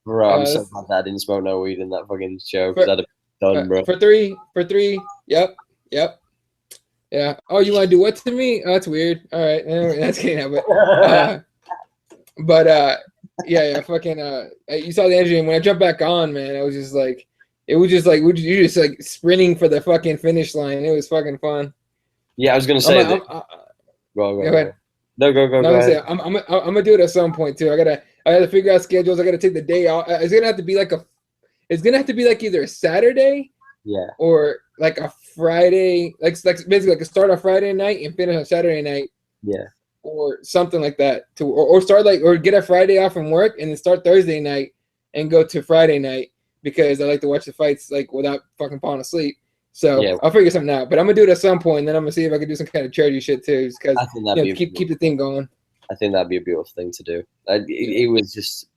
S1: Bro, I'm so glad that I didn't smoke no weed in that fucking show, because I'd have been done, bro.
S2: For three. Yep. Yeah. Oh, you want to do what to me? Oh, that's weird. All right, that's kidding out. Yeah. Fucking. You saw the energy, and when I jumped back on, man, you're just like sprinting for the fucking finish line. It was fucking fun.
S1: Yeah, I was gonna say.
S2: Go ahead.
S1: No, go ahead.
S2: I'm gonna do it at some point too. I gotta figure out schedules. I gotta take the day off. It's gonna have to be like it's gonna have to be like either a Saturday, or like a Friday, like basically like a start on Friday night and finish on Saturday night, or something like that. Or start or get a Friday off from work and then start Thursday night and go to Friday night, because I like to watch the fights like without fucking falling asleep. So I'll figure something out. But I'm gonna do it at some point, and then I'm gonna see if I can do some kind of charity shit too, because keep the thing going.
S1: I think that'd be a beautiful thing to do. It was just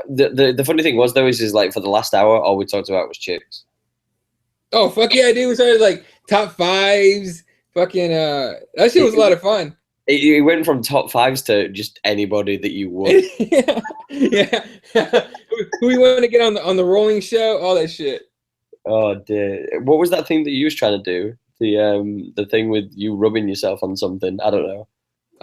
S1: the funny thing was though is like for the last hour, all we talked about was chicks.
S2: Oh fuck yeah, dude! We started like top fives. Fucking that shit was a lot of fun.
S1: It went from top fives to just anybody that you would.
S2: yeah. Who we want to get on the rolling show? All that shit.
S1: Oh dear! What was that thing that you was trying to do? The thing with you rubbing yourself on something. I don't know.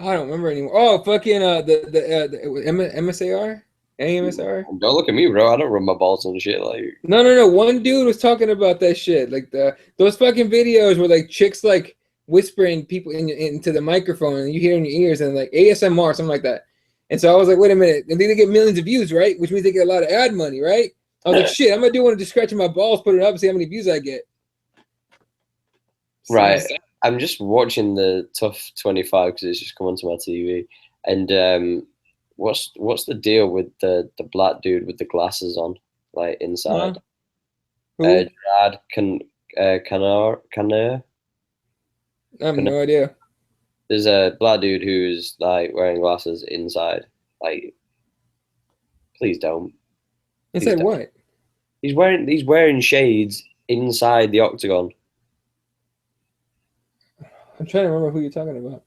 S2: I don't remember anymore. Oh fucking the MSAR. AMSR?
S1: Don't look at me, bro. I don't rub my balls on shit like.
S2: No. One dude was talking about that shit, like those fucking videos where like chicks like whispering people into the microphone and you hear in your ears, and like ASMR or something like that. And so I was like, wait a minute, and they get millions of views, right? Which means they get a lot of ad money, right? I was like, shit, I'm gonna do one of just scratching my balls, put it up, and see how many views I get.
S1: Right. I'm just watching the TUF 25 because it's just come onto my TV, and what's the deal with the black dude with the glasses on, like inside? Brad Canner.
S2: I have no idea.
S1: There's a black dude who's like wearing glasses inside. Like, please don't.
S2: Inside what?
S1: He's wearing shades inside the octagon.
S2: I'm trying to remember who you're talking about.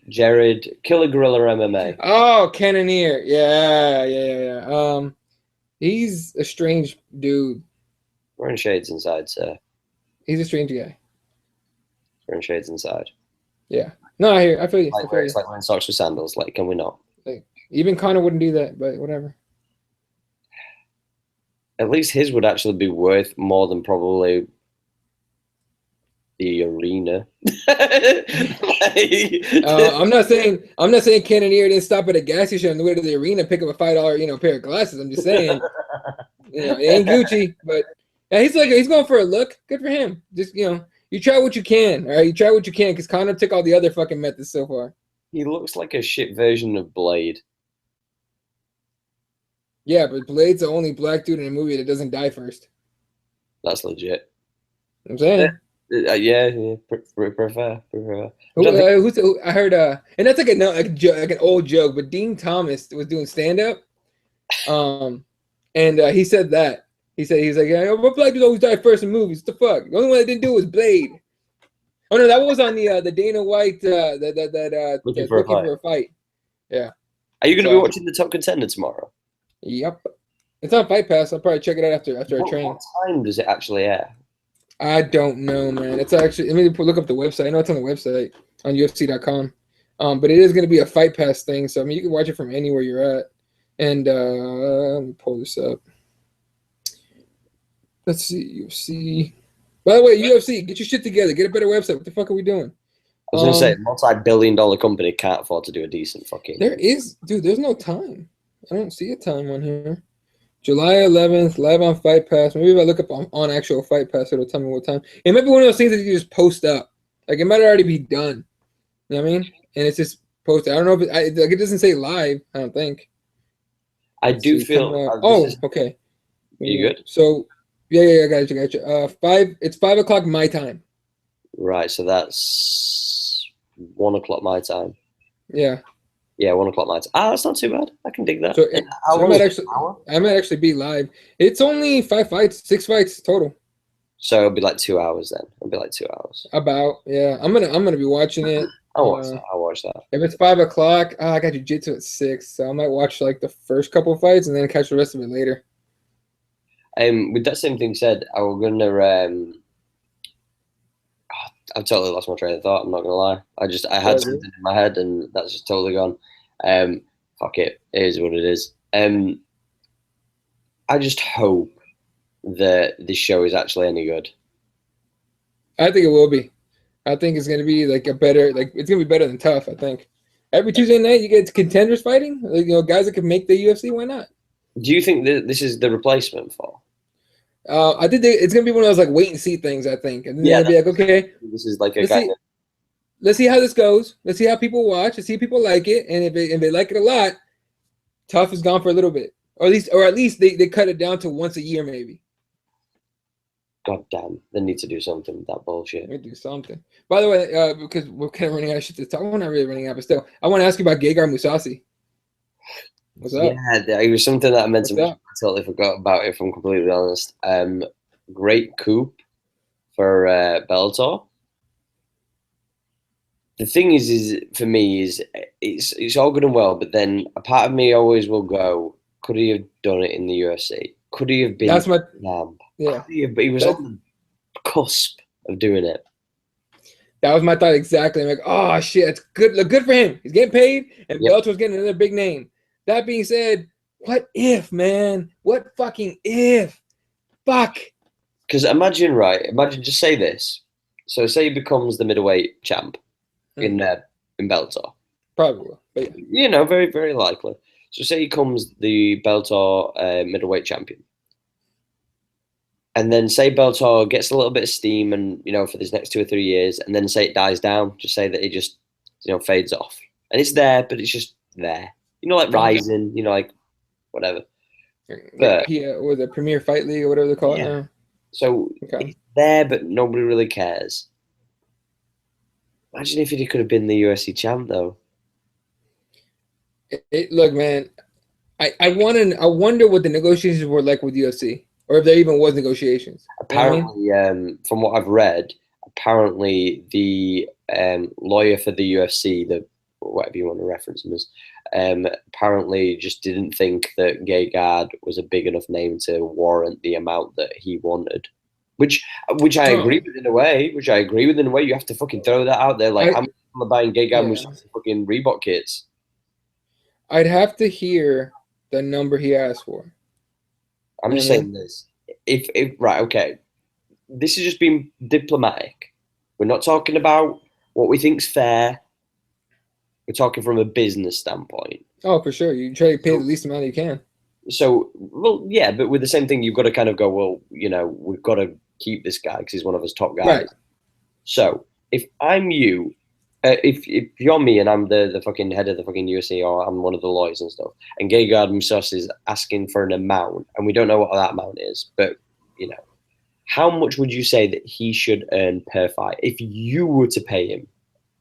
S1: Jared, Killer Gorilla MMA.
S2: Oh, Cannoneer. Yeah. He's a strange dude.
S1: Wearing shades inside, sir.
S2: He's a strange guy.
S1: Wearing shades inside.
S2: Yeah. No, I feel you.
S1: It's like wearing socks with sandals. Like, can we not?
S2: Like, even Connor wouldn't do that, but whatever.
S1: At least his would actually be worth more than probably the arena.
S2: I'm not saying Cannoneer didn't stop at a gas station on the way to the arena, pick up a $5 pair of glasses. I'm just saying, it ain't Gucci, but yeah, he's going for a look. Good for him. Just you try what you can. All right, you try what you can, because Connor took all the other fucking methods so far.
S1: He looks like a shit version of Blade.
S2: Yeah, but Blade's the only black dude in a movie that doesn't die first.
S1: That's legit.
S2: I'm saying.
S1: Yeah, prefer.
S2: I heard, and that's like an old joke, but Dean Thomas was doing stand up, and he said that. He was like, yeah, black dudes always die first in movies. What the fuck? The only one that didn't do it was Blade. Oh no, that was on the Dana White looking for a fight. Yeah.
S1: Are you going to be watching the Top Contender tomorrow?
S2: Yep. It's on Fight Pass. I'll probably check it out after I train.
S1: What time does it actually air?
S2: I don't know, man. It's actually, let me look up the website. I know it's on the website on UFC.com. But it is going to be a Fight Pass thing. So, I mean, you can watch it from anywhere you're at. And let me pull this up. Let's see. UFC. By the way, UFC, get your shit together. Get a better website. What the fuck are we doing?
S1: I was going to say, a multi-billion-dollar company can't afford to do a decent fucking...
S2: There's no time. I don't see a time on here. July 11th, live on Fight Pass. Maybe if I look up on actual Fight Pass, it'll tell me what time. It might be one of those things that you just post up. Like, it might already be done. You know what I mean? And it's just posted. I don't know if it doesn't say live, I don't think.
S1: I do feel...
S2: okay.
S1: You good?
S2: So, yeah, I got you. It's 5 o'clock my time.
S1: Right, so that's 1 o'clock my time.
S2: Yeah.
S1: Yeah, 1 o'clock my time. That's not too bad. I can dig that.
S2: So, I might actually be live. It's only 6 fights total.
S1: So it'll be like 2 hours then. It'll be like 2 hours.
S2: About, yeah. I'm gonna be watching it.
S1: I'll watch that.
S2: If it's 5 o'clock, I got Jiu-Jitsu at 6, so I might watch like the first couple of fights and then catch the rest of it later.
S1: With that same thing said, I was gonna I've totally lost my train of thought. I'm not gonna lie. I had something in my head and that's just totally gone. Fuck it. It is what it is. I just hope that this show is actually any good.
S2: I think it will be. I think it's gonna be like it's gonna be better than TUF. I think every Tuesday night you get contenders fighting. Like, guys that can make the UFC. Why not?
S1: Do you think that this is the replacement for?
S2: I think it's gonna be one of those like wait and see things. I think, and then
S1: Yeah,
S2: they'll be like, okay,
S1: this is like a
S2: let's
S1: kind
S2: see,
S1: of
S2: let's see how this goes. Let's see how people watch. Let's see if people like it, and if they like it a lot, TUF is gone for a little bit, or at least they cut it down to once a year maybe.
S1: God damn, they need to do something with that bullshit.
S2: They do something. By the way, because we're kind of running out of shit to talk. We're not really running out, but still, I want to ask you about Gegard Mousasi. What's up?
S1: Yeah, it was something that I meant to mention.
S2: What's up?
S1: I totally forgot about it, if I'm completely honest. Great coup for Bellator. The thing is for me is it's all good and well, but then a part of me always will go, could he have done it in the UFC? Could he have been
S2: That's my
S1: Lamb?
S2: yeah.
S1: But he was on the cusp of doing it.
S2: That was my thought exactly. I'm like, oh shit, it's good. Look, good for him. He's getting paid, and Bellator's getting another big name. That being said, what if, man? What fucking if? Fuck.
S1: Because imagine, just say this. So say he becomes the middleweight champ in Bellator.
S2: Probably will, but yeah.
S1: You know, very, very likely. So say he becomes the Bellator middleweight champion. And then say Bellator gets a little bit of steam and, you know, for these next 2 or 3 years, and then say it dies down. Just say that it just, you know, fades off. And it's there, but it's just there. You know, like Rising, you know, like whatever.
S2: But or the Premier Fight League or whatever they call it now.
S1: So it's there, but nobody really cares. Imagine if he could have been the UFC champ, though.
S2: Look, man, I wonder what the negotiations were like with UFC, or if there even was negotiations.
S1: Apparently, from what I've read, apparently the lawyer for the UFC, the whatever you want to reference him as, apparently just didn't think that Gegard was a big enough name to warrant the amount that he wanted. Which I agree with in a way. You have to fucking throw that out there. Like, how many people are buying Gegard Mousasi fucking Reebok kits?
S2: I'd have to hear the number he asked for.
S1: I'm just saying this. If right, okay. This is just being diplomatic. We're not talking about what we think's fair. We're talking from a business standpoint.
S2: Oh, for sure. You try to pay the least amount you can.
S1: So, well, yeah, but with the same thing, you've got to kind of go, well, you know, we've got to keep this guy because he's one of us top guys.
S2: Right.
S1: So, if I'm you, if you're me and I'm the fucking head of the fucking UFC, or I'm one of the lawyers and stuff, and Gegard Mousasi is asking for an amount, and we don't know what that amount is, but, you know, how much would you say that he should earn per fight if you were to pay him?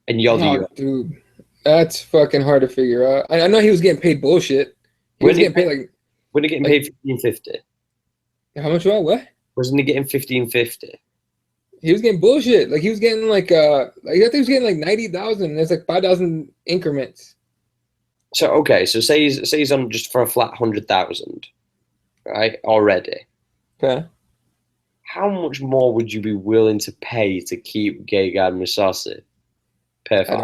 S1: And you're the UFC?
S2: Dude, that's fucking hard to figure out. I know he was getting paid bullshit. He was getting paid like...
S1: When he getting paid $15.50?
S2: How much? What?
S1: Wasn't he getting $15.50?
S2: He was getting bullshit. Like he was getting like I think he was getting like 90,000. There's like 5,000 increments.
S1: So okay, so say he's on just for a flat 100,000, right? Already.
S2: Okay.
S1: How much more would you be willing to pay to keep Gegard Mousasi per fight?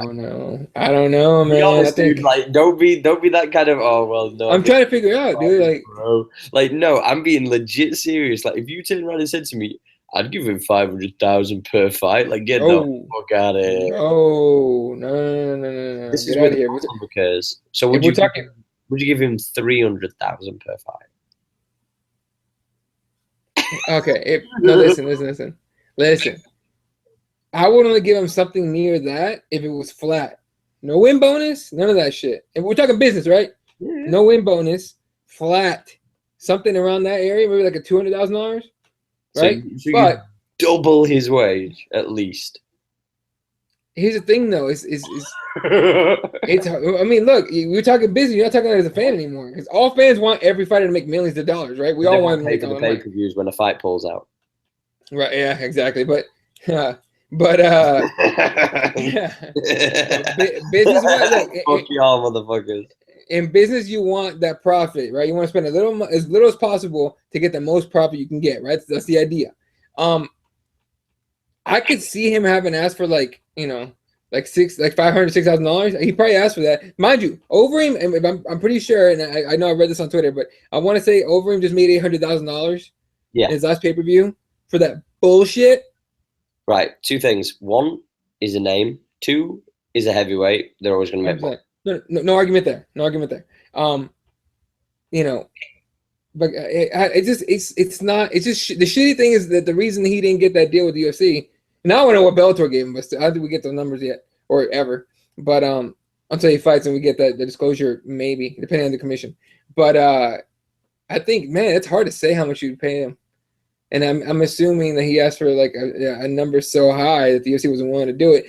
S2: I don't know, man.
S1: Honest, dude, like don't be that kind of no.
S2: I'm trying to figure it out, dude. Like,
S1: bro. Like no, I'm being legit serious. Like if you turned around and said to me, I'd give him 500,000 per fight. Like get the fuck out of here.
S2: Oh no.
S1: This is where the problem occurs. So would you give him 300,000 per fight?
S2: Okay. Listen. I would only give him something near that if it was flat. No win bonus, none of that shit. And we're talking business, right? Yeah. No win bonus, flat. Something around that area, maybe like a $200,000, right?
S1: So but double his wage at least.
S2: Here's the thing, though. It's I mean, look, we're talking business. You're not talking as a fan anymore, because all fans want every fighter to make millions of dollars, right? We all want to make
S1: the pay-per-views when a fight pulls out.
S2: Right? Yeah, exactly. But yeah. Business.
S1: Fuck y'all, motherfuckers.
S2: In business, you want that profit, right? You want to spend as little as possible to get the most profit you can get, right? That's the idea. I could see him having asked for like $500,000, $6,000. He probably asked for that, mind you. Overeem, I'm pretty sure, and I know I read this on Twitter, but I want to say Overeem just made $800,000.
S1: Yeah,
S2: in his last pay-per-view for that bullshit.
S1: Right, two things. One is a name. Two is a heavyweight. They're always going to make more.
S2: No argument there. You know, But it's not. It's just the shitty thing is that the reason he didn't get that deal with the UFC. Now I don't know what Bellator gave him, but still, I don't think we get those numbers yet or ever. But until he fights and we get the disclosure, maybe depending on the commission. But I think, man, it's hard to say how much you'd pay him. And I'm assuming that he asked for like a number so high that the UFC wasn't willing to do it,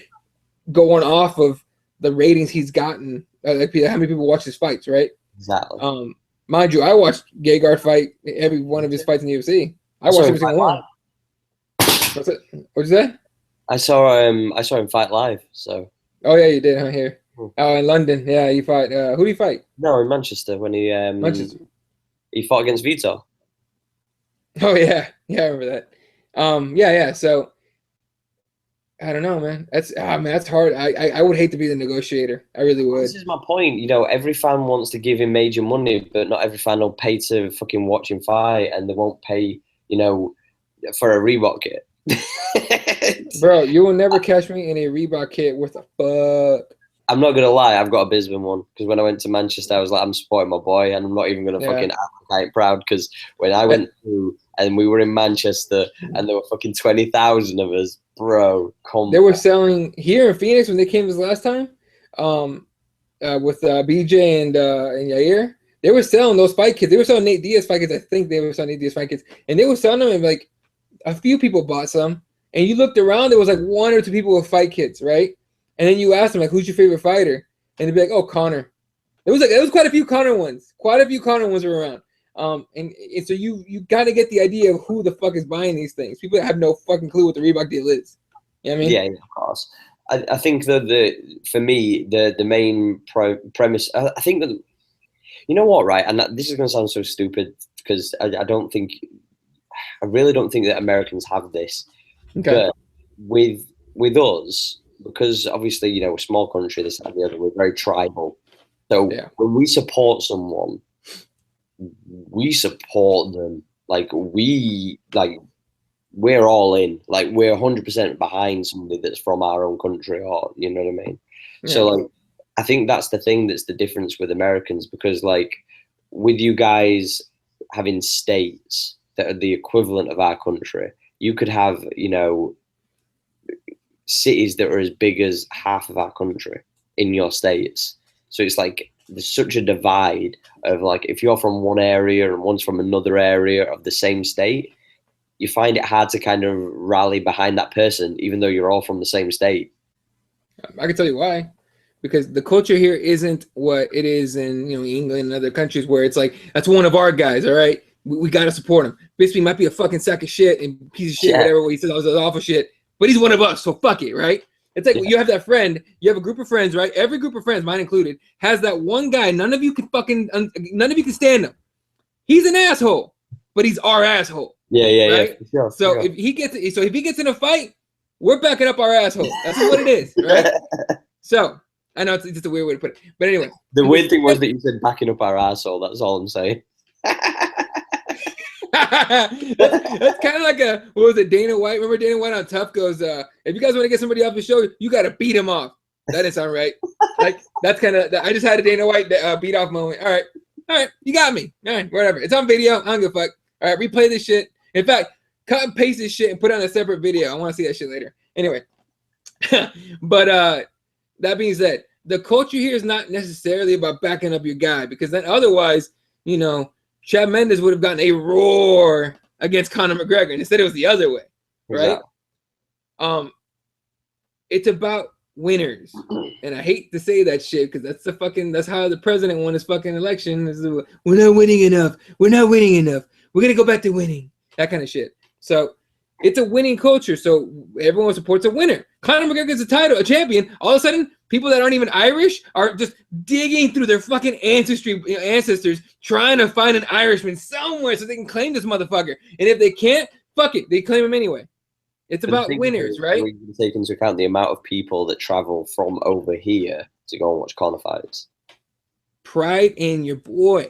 S2: going off of the ratings he's gotten, like how many people watch his fights, right?
S1: Exactly.
S2: Mind you, I watched Gegard fight every one of his fights in the UFC. I watched every single one. What's it? What'd you say?
S1: I saw him fight live. So.
S2: Oh yeah, you did, huh? Here. Oh, in London, yeah, you fight. Who do you fight?
S1: No, in Manchester when he he fought against Vitor.
S2: Oh yeah, I remember that. Yeah. So I don't know, man. That's hard. I would hate to be the negotiator. I really would.
S1: This is my point. You know, every fan wants to give him major money, but not every fan will pay to fucking watch him fight, and they won't pay, you know, for a Reebok kit.
S2: Bro, you will never catch me in a Reebok kit worth a fuck.
S1: I'm not gonna lie, I've got a Bisping one because when I went to Manchester, I was like, I'm supporting my boy, and I'm not even gonna fucking act like proud because when I went through and we were in Manchester and there were fucking 20,000 of us, bro.
S2: They were selling here in Phoenix when they came this last time, with BJ and Yair. They were selling those fight kits. They were selling Nate Diaz fight kits. I think they were selling Nate Diaz fight kits, and they were selling them. And like a few people bought some, and you looked around, there was like one or two people with fight kits, right? And then you asked them like, "Who's your favorite fighter?" And they'd be like, "Oh, Conor." It was quite a few Conor ones. Quite a few Conor ones were around. And so you got to get the idea of who the fuck is buying these things. People have no fucking clue what the Reebok deal is. You know what I mean?
S1: Yeah, of course. I think that for me the main premise. I think that you know what, right? And this is going to sound so stupid because I really don't think that Americans have this.
S2: Okay.
S1: But with us, because obviously, you know, we're a small country, this and the other, we're very tribal. So when we support someone, we support them we're all in. Like we're 100% behind somebody that's from our own country, or you know what I mean? Yeah. So like I think that's the thing that's the difference with Americans, because like with you guys having states that are the equivalent of our country, you could have, you know, cities that are as big as half of our country in your states. So it's like there's such a divide of like if you're from one area and one's from another area of the same state, you find it hard to kind of rally behind that person, even though you're all from the same state.
S2: I can tell you why. Because the culture here isn't what it is in, you know, England and other countries where it's like, that's one of our guys, all right? We got to support him. Bisping might be a fucking sack of shit and piece of shit, whatever, he says all this awful shit, but he's one of us, so fuck it, right? It's like you have that friend, you have a group of friends, right? Every group of friends, mine included, has that one guy, none of you can stand him. He's an asshole, but he's our asshole. Right?
S1: Sure,
S2: so
S1: sure.
S2: if he gets in a fight, we're backing up our asshole. That's what it is, right? So I know it's just a weird way to put it, but anyway.
S1: The weird thing was that you said backing up our asshole. That's all I'm saying.
S2: that's kind of like what was it, Dana White? Remember Dana White on TUF goes, if you guys want to get somebody off the show, you got to beat him off. That didn't sound right. Like that's kind of. I just had a Dana White beat off moment. All right, you got me. All right, whatever. It's on video. I don't give a fuck. All right, replay this shit. In fact, cut and paste this shit and put it on a separate video. I want to see that shit later. Anyway, but that being said, the culture here is not necessarily about backing up your guy, because then otherwise, you know, Chad Mendes would have gotten a roar against Conor McGregor, and instead it was the other way, right? Exactly. It's about winners, and I hate to say that shit because that's how the president won his fucking election. We're not winning enough. We're not winning enough. We're gonna go back to winning. That kind of shit. So it's a winning culture. So everyone supports a winner. Conor McGregor gets a champion. All of a sudden, people that aren't even Irish are just digging through their fucking ancestors, trying to find an Irishman somewhere so they can claim this motherfucker. And if they can't, fuck it, they claim him anyway. It's about winners, right?
S1: We can take into account the amount of people that travel from over here to go and watch Conor fights. Pride
S2: in your boy.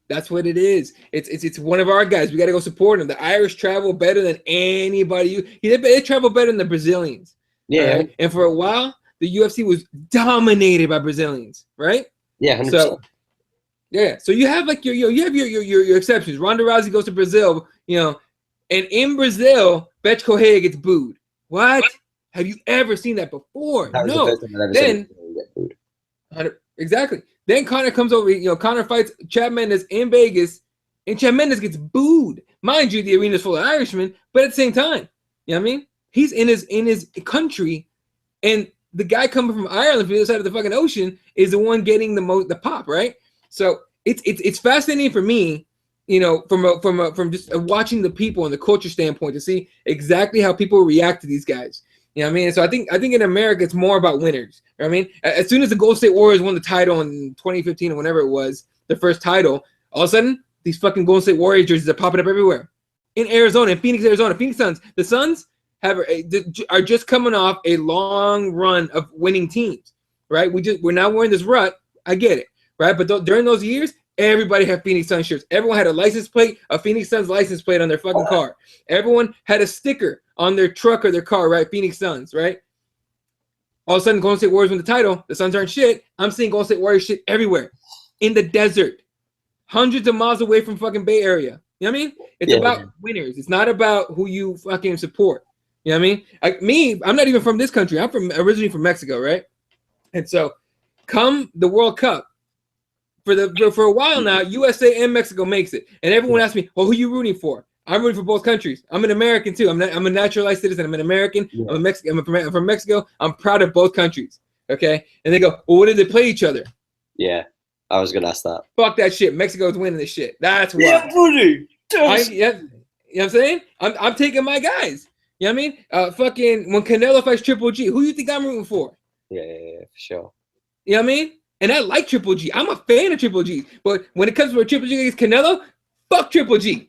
S2: That's what it is. It's one of our guys. We got to go support him. The Irish travel better than anybody. They travel better than the Brazilians.
S1: Yeah.
S2: Right? And for a while, the UFC was dominated by Brazilians, right?
S1: Yeah, 100%.
S2: So Yeah. So you have like your exceptions. Ronda Rousey goes to Brazil, and in Brazil, Bethe Correia gets booed. What? Have you ever seen that before?
S1: That was the
S2: No.
S1: first time I've ever
S2: Then
S1: seen him get booed.
S2: exactly. Then Conor comes over. Conor fights Chad Mendes in Vegas, and Chad Mendes gets booed. Mind you, the arena's full of Irishmen, but at the same time, you know what I mean? He's in his country, and the guy coming from Ireland from the other side of the fucking ocean is the one getting the pop, right? So it's fascinating for me, from just watching the people and the culture standpoint to see exactly how people react to these guys. You know what I mean? So I think in America it's more about winners. You know what I mean? As soon as the Golden State Warriors won the title in 2015 or whenever it was, the first title, all of a sudden these fucking Golden State Warriors jerseys are popping up everywhere. In Arizona, in Phoenix, Arizona, Phoenix Suns. The Suns are just coming off a long run of winning teams, right? We're now wearing this rut. I get it, right? But during those years, everybody had Phoenix Suns shirts. Everyone had a license plate, a Phoenix Suns license plate on their fucking car. Everyone had a sticker on their truck or their car, right? Phoenix Suns, right? All of a sudden, Golden State Warriors win the title. The Suns aren't shit. I'm seeing Golden State Warriors shit everywhere. In the desert. Hundreds of miles away from fucking Bay Area. You know what I mean? It's about winners. It's not about who you fucking support. You know what I mean? I'm not even from this country. I'm originally from Mexico, right? And so, come the World Cup, for a while now, USA and Mexico makes it, and everyone asks me, "Well, who are you rooting for?" I'm rooting for both countries. I'm an American too. I'm a naturalized citizen. I'm an American. Yeah. I'm from Mexico. I'm proud of both countries. Okay, and they go, "Well, what did they play each other?"
S1: Yeah, I was gonna ask that.
S2: Fuck that shit. Mexico's winning this shit. That's why.
S1: Yeah, buddy.
S2: You know what I'm saying? I'm taking my guys. You know what I mean? Fucking when Canelo fights Triple G, who you think I'm rooting for?
S1: Yeah, for sure.
S2: You know what I mean? And I like Triple G. I'm a fan of Triple G. But when it comes to Triple G against Canelo, fuck Triple G.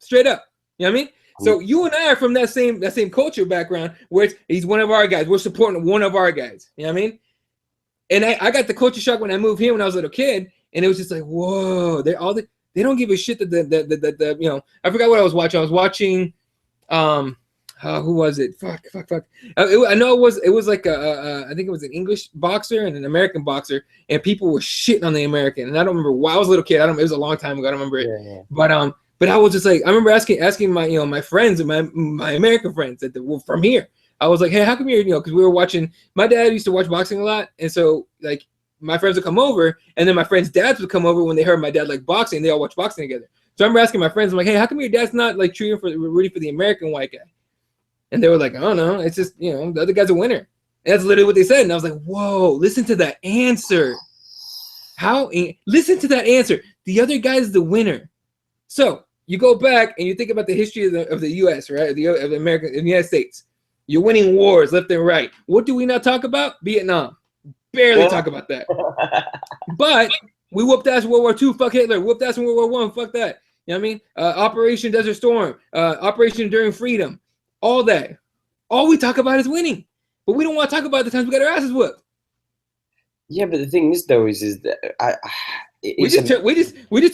S2: Straight up. You know what I mean? So you and I are from that same culture background where he's one of our guys. We're supporting one of our guys. You know what I mean? And I got the culture shock when I moved here when I was a little kid, and it was just like, whoa, they don't give a shit that the I forgot what I was watching. I was watching who was it? Fuck. I know it was like I think it was an English boxer and an American boxer, and people were shitting on the American. And I don't remember why. I was a little kid. It was a long time ago. I don't remember it. Yeah. But I was just like, I remember asking my my friends and my American friends that were from here. I was like, hey, how come you're because we were watching. My dad used to watch boxing a lot, and so like my friends would come over, and then my friends' dads would come over when they heard my dad like boxing. And they all watch boxing together. So I remember asking my friends, I'm like, hey, how come your dad's not like rooting for the American white guy? And they were like, I don't know. It's just, the other guy's a winner. And that's literally what they said. And I was like, whoa, listen to that answer. Listen to that answer. The other guy's the winner. So you go back and you think about the history of the U.S., right? Of the United States. You're winning wars left and right. What do we not talk about? Vietnam. Barely talk about that. But we whooped ass in World War II. Fuck Hitler. Whooped ass in World War I. Fuck that. You know what I mean? Operation Desert Storm. Operation Enduring Freedom. All that. All we talk about is winning. But we don't want to talk about the times we got our asses whooped. Yeah,
S1: but the thing is, though, is that
S2: we just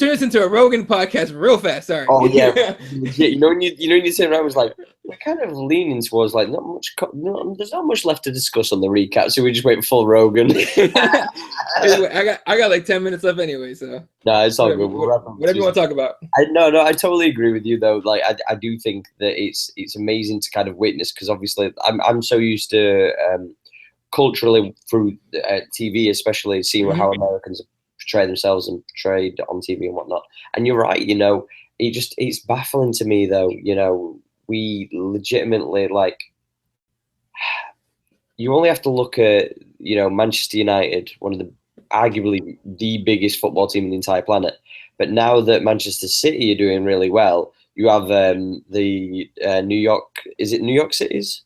S2: turned this into a Rogan podcast real fast. Sorry.
S1: Oh yeah, when you said I was like, we're kind of leaning towards like there's not much left to discuss on the recap, so we just wait full Rogan.
S2: Anyway, I got like 10 minutes left anyway, so
S1: no, it's all good.
S2: Whatever you want to talk about.
S1: I totally agree with you though. Like I do think that it's amazing to kind of witness because obviously I'm so used to culturally through TV, especially seeing how Americans portray themselves and portrayed on TV and whatnot. And you're right, it's baffling to me though, we legitimately you only have to look at, Manchester United, one of the arguably the biggest football team on the entire planet. But now that Manchester City are doing really well, you have the New York, is it New York Cities?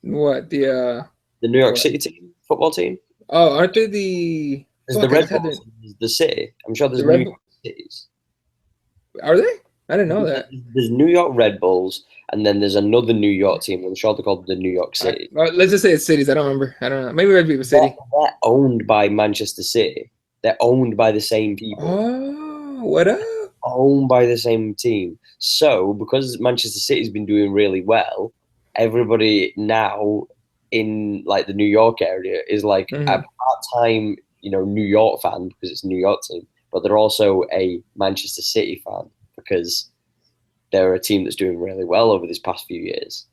S2: What, the
S1: New York City team, football team?
S2: Oh, aren't they the...
S1: There's the Red Bulls, the city. I'm sure there's New York Cities.
S2: Are they? I didn't know that.
S1: There's New York Red Bulls, and then there's another New York team. I'm sure they're called the New York City.
S2: Let's just say it's cities. I don't remember. I don't know. Maybe Red Bull City.
S1: They're owned by Manchester City. They're owned by the same people.
S2: Oh, what up?
S1: Owned by the same team. So, because Manchester City's been doing really well, everybody now in like the New York area is like a part-time, New York fan because it's a New York team. but they're also a Manchester City fan because they're a team that's doing really well over these past few years.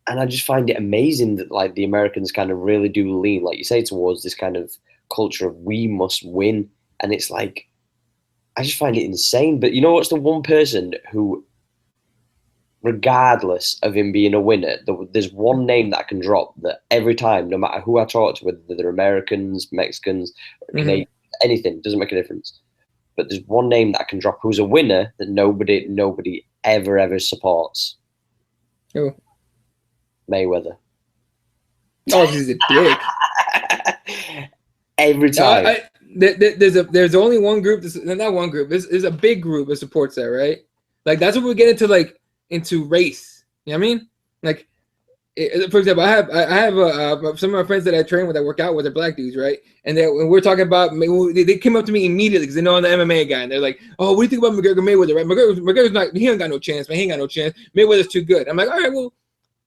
S1: And I just find it amazing that like the Americans kind of really do lean, like you say, towards this kind of culture of we must win. And it's like, I just find it insane. But you know what's the one person who, regardless of him being a winner, there's one name that I can drop that every time, no matter who I talk to, whether they're Americans, Mexicans, Canadians, anything, doesn't make a difference. But there's one name that I can drop who's a winner that nobody ever supports.
S2: Who?
S1: Mayweather.
S2: Oh, he's a dick.
S1: Every time.
S2: There's only one group. Not one group. There's a big group that supports that, right? Like that's what we get into race. You know what I mean? Like, for example, I have some of my friends that I train with, that work out with, are black dudes, right? And when we're talking about, they came up to me immediately because they know I'm the MMA guy, and they're like, "Oh, what do you think about McGregor Mayweather?" Right? McGregor's not. He ain't got no chance, man. He ain't got no chance. Mayweather's too good. I'm like, all right, well,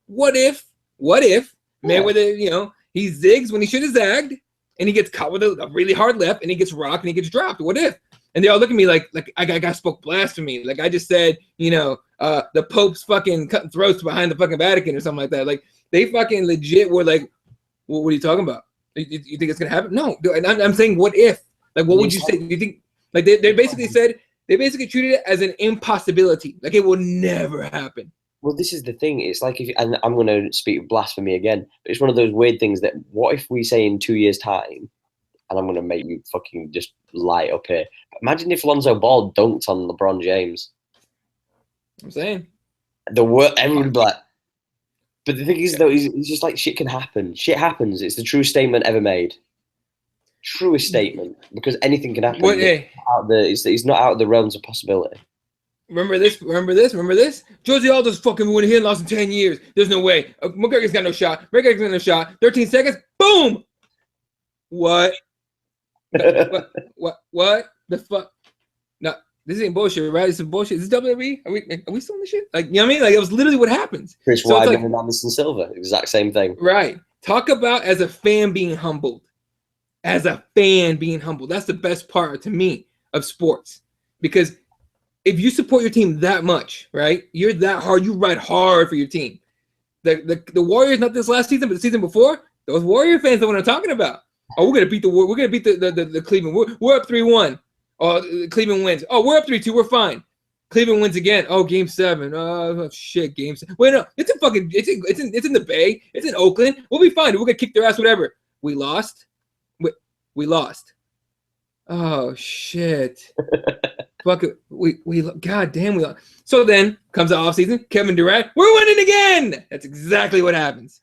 S2: what if Mayweather, he zigs when he should have zagged, and he gets caught with a really hard left, and he gets rocked, and he gets dropped? What if? And they all look at me like I spoke blasphemy. Like I just said, the Pope's fucking cutting throats behind the fucking Vatican or something like that. Like they fucking legit were like, what are you talking about? You think it's gonna happen? No. And I'm saying, what if? Like, what would you say? You think like they basically said, they basically treated it as an impossibility. Like it will never happen.
S1: Well, this is the thing. It's like, and I'm going to speak blasphemy again, but it's one of those weird things that what if we say in 2 years' time, and I'm going to make you fucking just light up here. Imagine if Lonzo Ball dunked on LeBron James.
S2: I'm saying.
S1: Everyone would be like, but the thing is, though, he's just like, shit can happen. Shit happens. It's the truest statement ever made. Truest statement, because anything can happen. It's not out of the realms of possibility.
S2: Remember this? Josie Aldo's fucking winning. He hadn't lost in 10 years. There's no way. McGregor's got no shot. 13 seconds. Boom. What? What? The fuck? No, this ain't bullshit, right? This is bullshit. Is this WWE? Are we still in this shit? Like, you know what I mean? Like, it was literally what happens.
S1: Chris Weidman and Anderson Silva, exact same thing.
S2: Right. Talk about as a fan being humbled. That's the best part to me of sports, because if you support your team that much, right? You're that hard. You ride hard for your team. The Warriors, not this last season, but the season before, those Warrior fans know what I'm talking about. Oh, we're gonna beat the Cleveland. We're up 3-1. Oh, Cleveland wins. Oh, we're up 3-2. We're fine. Cleveland wins again. Oh, Game 7. Oh shit, Game 7. Wait, no, it's in the Bay. It's in Oakland. We'll be fine. We're gonna kick their ass. Whatever. We lost. We lost. Oh shit. Fuck it. We God damn, we lost. So then comes the offseason. Kevin Durant, we're winning again. That's exactly what happens.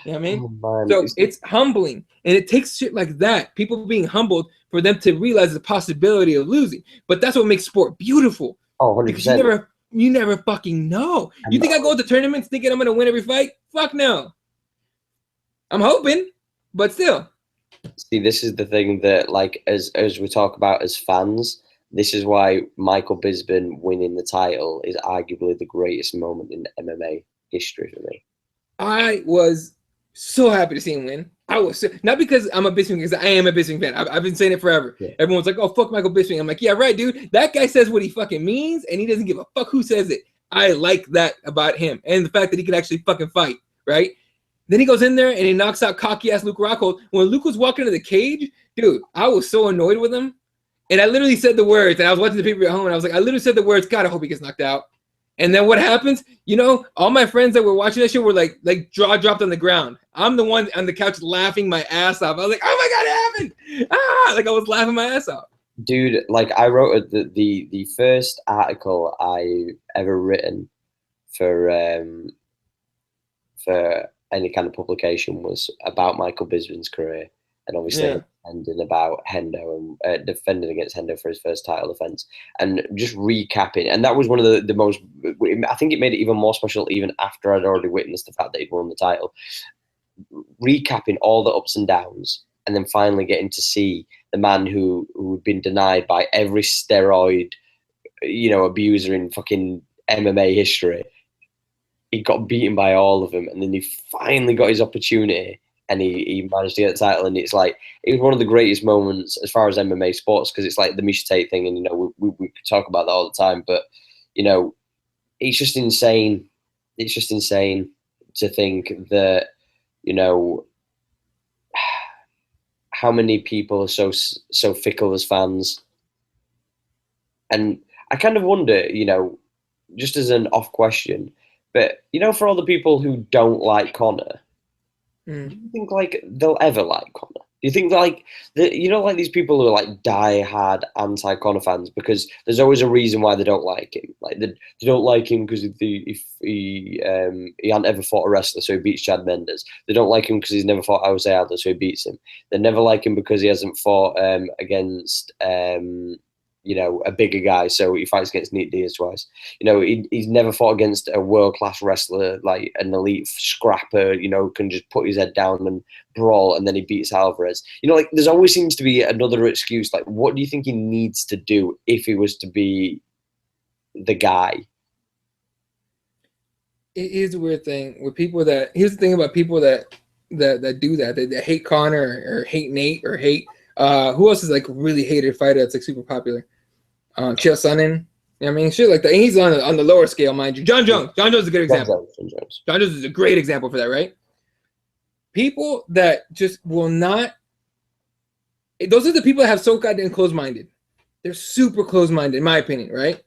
S2: You know what I mean?
S1: Oh,
S2: so it's humbling, and it takes shit like that, people being humbled, for them to realize the possibility of losing. But that's what makes sport beautiful.
S1: Oh, 100%.
S2: Because you never fucking know. You think I go to tournaments thinking I'm gonna win every fight? Fuck no. I'm hoping, but still.
S1: See, this is the thing that, like, as we talk about as fans, this is why Michael Bisping winning the title is arguably the greatest moment in MMA history for me.
S2: I was so happy to see him win. I was not because I'm a Bisping, because I am a Bisping fan. I've been saying it forever. Yeah. Everyone's like, "Oh, fuck Michael Bisping." I'm like, "Yeah, right, dude. That guy says what he fucking means, and he doesn't give a fuck who says it." I like that about him, and the fact that he can actually fucking fight, right? Then he goes in there and he knocks out cocky ass Luke Rockhold. When Luke was walking to the cage, dude, I was so annoyed with him. And I literally said the words, and I was watching the people at home, and I was like, I literally said the words, God, I hope he gets knocked out. And then what happens? All my friends that were watching that shit were like jaw dropped on the ground. I'm the one on the couch laughing my ass off. I was like, oh my God, it happened. Like I was laughing my ass off.
S1: Dude, like I wrote the first article I ever written for any kind of publication was about Michael Bisping's career, and obviously ending about Hendo and defending against Hendo for his first title defense, and just recapping. And that was one of the most, I think it made it even more special even after I'd already witnessed the fact that he'd won the title. Recapping all the ups and downs, and then finally getting to see the man who'd been denied by every steroid, abuser in fucking MMA history. He got beaten by all of them, and then he finally got his opportunity, and he managed to get the title, and it's like it was one of the greatest moments as far as MMA sports, because it's like the Misha Tate thing, and we could talk about that all the time, but it's just insane. It's just insane to think that how many people are so fickle as fans, and I kind of wonder, just as an off question, but for all the people who don't like Conor. Do you think like they'll ever like Conor? Do you think like like these people who are like die-hard anti-Conor fans, because there's always a reason why they don't like him. Like they don't like him because if he hadn't ever fought a wrestler, so he beats Chad Mendes. They don't like him because he's never fought Jose Aldo, so he beats him. They never like him because he hasn't fought against a bigger guy, so he fights against Nate Diaz twice. He's never fought against a world-class wrestler, like an elite scrapper, can just put his head down and brawl, and then he beats Alvarez. Like there's always seems to be another excuse. Like, what do you think he needs to do if he was to be the guy?
S2: It is a weird thing with people that, here's the thing about people that do that. They hate Conor or hate Nate or hate, who else is like a really hated fighter that's like super popular? Chael Sonnen, shit like that. And he's on the lower scale, mind you. John Jones. John Jones is a good example. John Jones is a great example for that, right? People that just will not. Those are the people that have so goddamn closed-minded. They're super closed-minded, in my opinion, right?